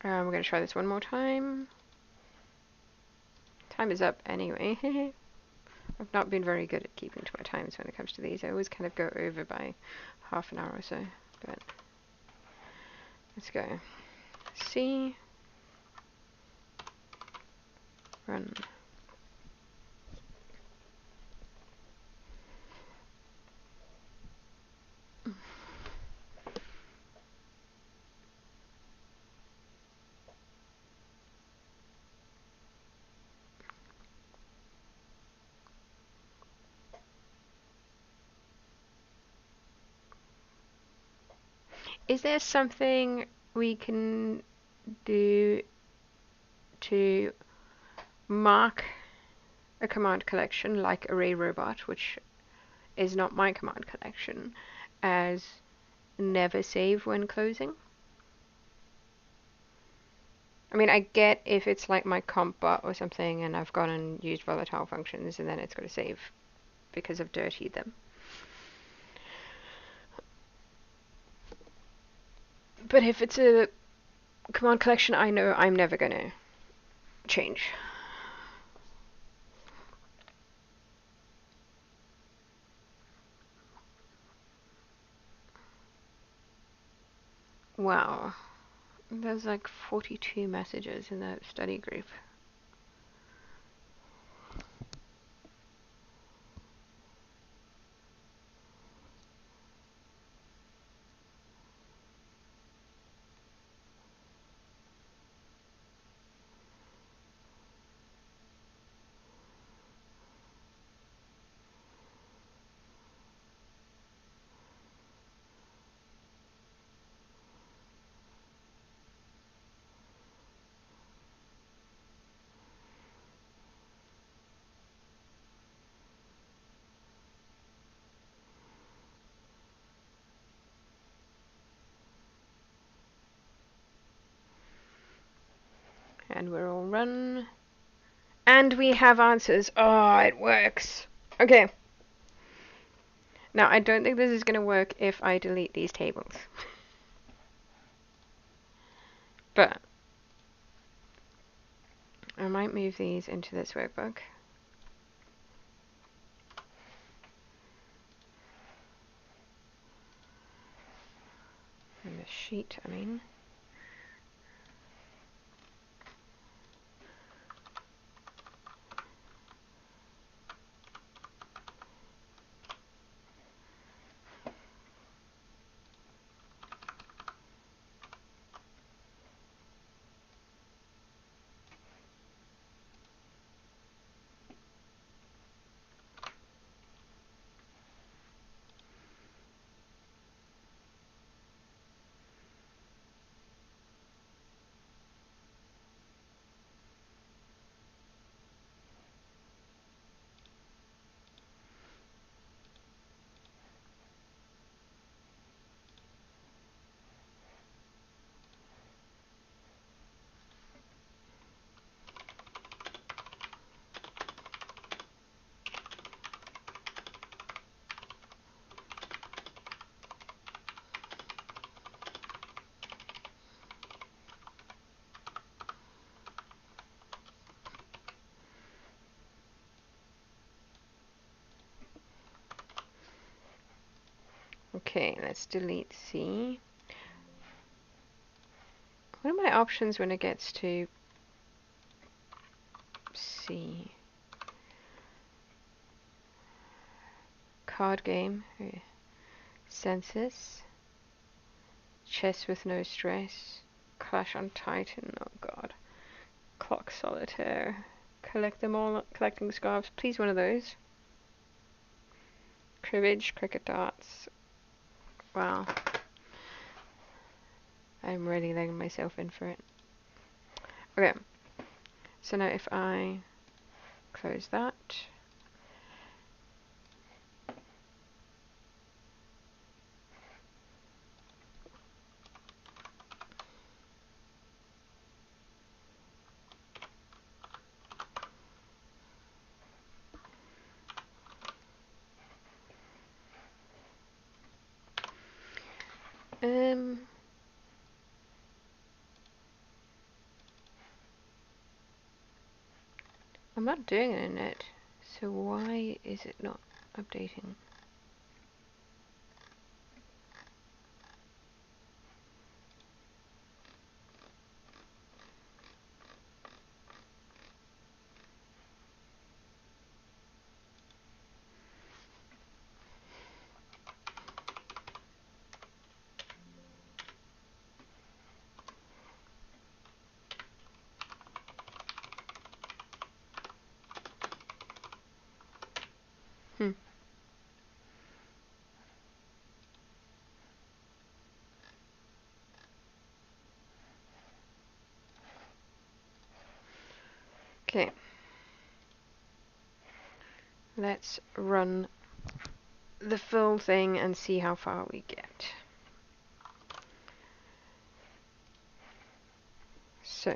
We're going to try this one more time. Time is up anyway. I've not been very good at keeping to my times when it comes to these. I always kind of go over by half an hour or so. But let's go. C. Run. Is there something we can do to mark a command collection like array robot, which is not my command collection, as never save when closing? I mean, I get if it's like my comp bot or something and I've gone and used volatile functions and then it's got to save because I've dirtied them. But if it's a command collection I know I'm never going to change. Wow. There's like 42 messages in the study group. and we're all run. And we have answers. Oh, it works. Okay. Now, I don't think this is going to work if I delete these tables. But I might move these into this workbook. And this sheet, I mean. Okay, let's delete C. What are my options when it gets to C? Card game, census, chess with no stress, Clash on Titan, oh god, clock solitaire, collect them all, collecting scarves, please one of those. Cribbage, cricket darts, wow, I'm really letting myself in for it. Okay, so now if I close that, I'm not doing it in it, so why is it not updating? Hmm. Okay. Let's run the full thing and see how far we get. So,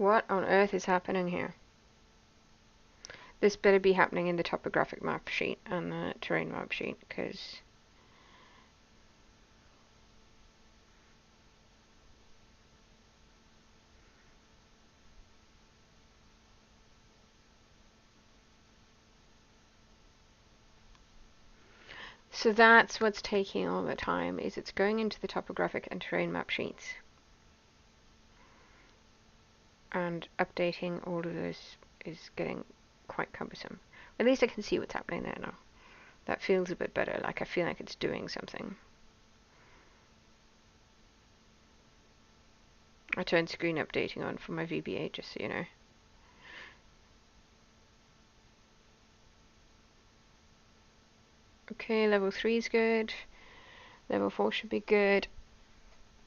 what on earth is happening here? This better be happening in the topographic map sheet and the terrain map sheet, because so that's what's taking all the time, is it's going into the topographic and terrain map sheets and updating all of those is getting quite cumbersome. At least I can see what's happening there now. That feels a bit better, like I feel like it's doing something. I turned screen updating on for my VBA, just so you know. Okay, level 3 is good. Level 4 should be good.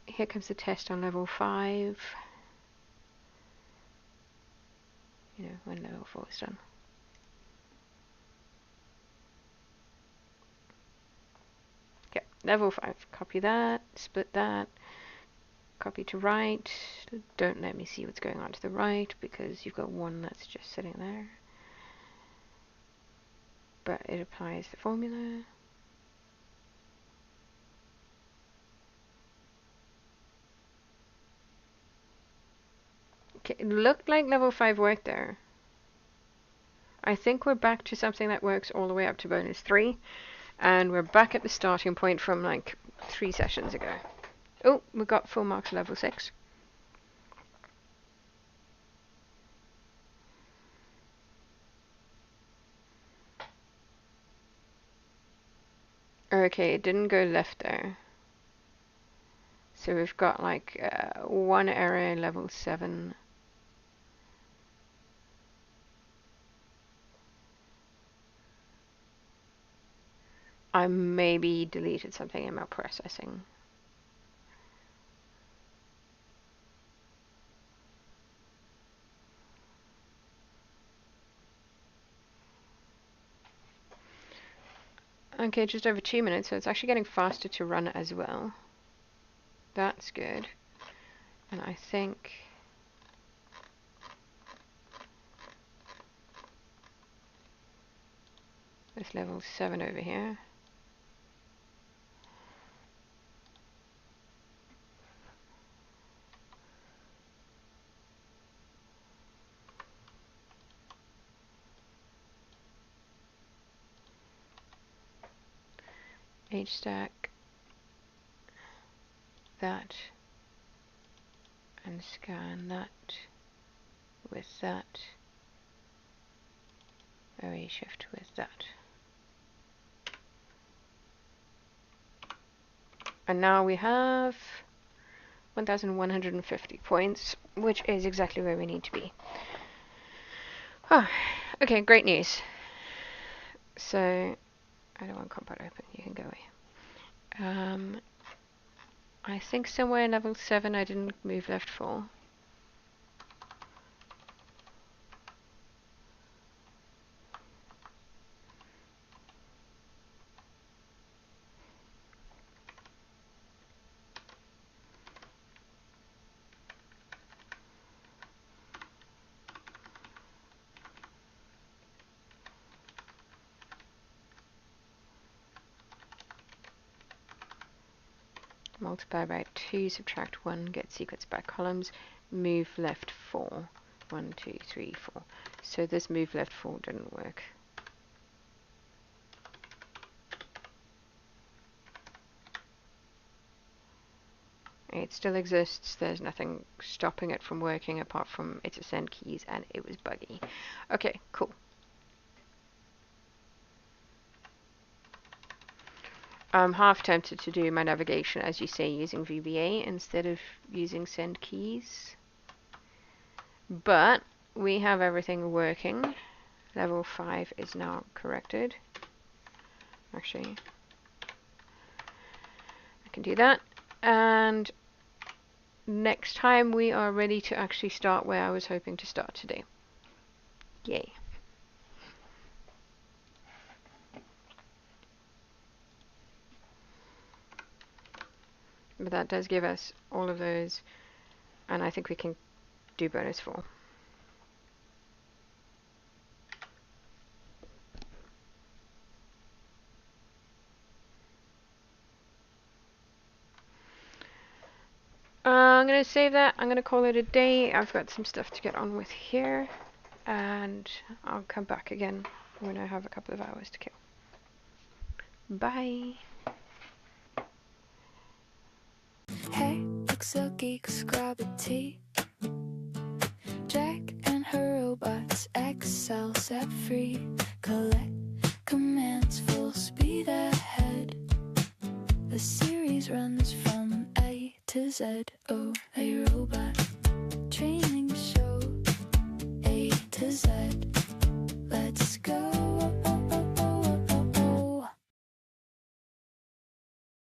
Here comes the test on level 5. You know, when level 4 is done. Level 5. Copy that. Split that. Copy to right. Don't let me see what's going on to the right because you've got one that's just sitting there. But it applies the formula. Okay, it looked like level 5 worked there. I think we're back to something that works all the way up to bonus 3. And we're back at the starting point from like 3 sessions ago. Oh, we got full marks level 6. Okay, it didn't go left there. So we've got like one area level 7. I maybe deleted something in my processing. Okay, just over 2 minutes, so it's actually getting faster to run as well. That's good. And I think this level 7 over here. H stack that and scan that with that. OE shift with that. And now we have 1150 points, which is exactly where we need to be. Oh, okay, great news. So, I don't want compat open, you can go away. I think somewhere in level 7 I didn't move left 4. Multiply by 2, subtract 1, get sequence by columns, move left 4. 1, 2, 3, 4. So this move left 4 didn't work. It still exists, there's nothing stopping it from working apart from its ascend keys, and it was buggy. Okay, cool. I'm half tempted to do my navigation, as you say, using VBA instead of using send keys. But we have everything working. Level 5 is now corrected. Actually, I can do that. And next time we are ready to actually start where I was hoping to start today. Yay. But that does give us all of those, and I think we can do bonus 4. I'm going to save that. I'm going to call it a day. I've got some stuff to get on with here, and I'll come back again when I have a couple of hours to kill. Bye. Hey, Pixel Geeks, grab a tea. Jack and her robots, Excel set free. Collect commands, full speed ahead. The series runs from A to Z. Oh, they robot.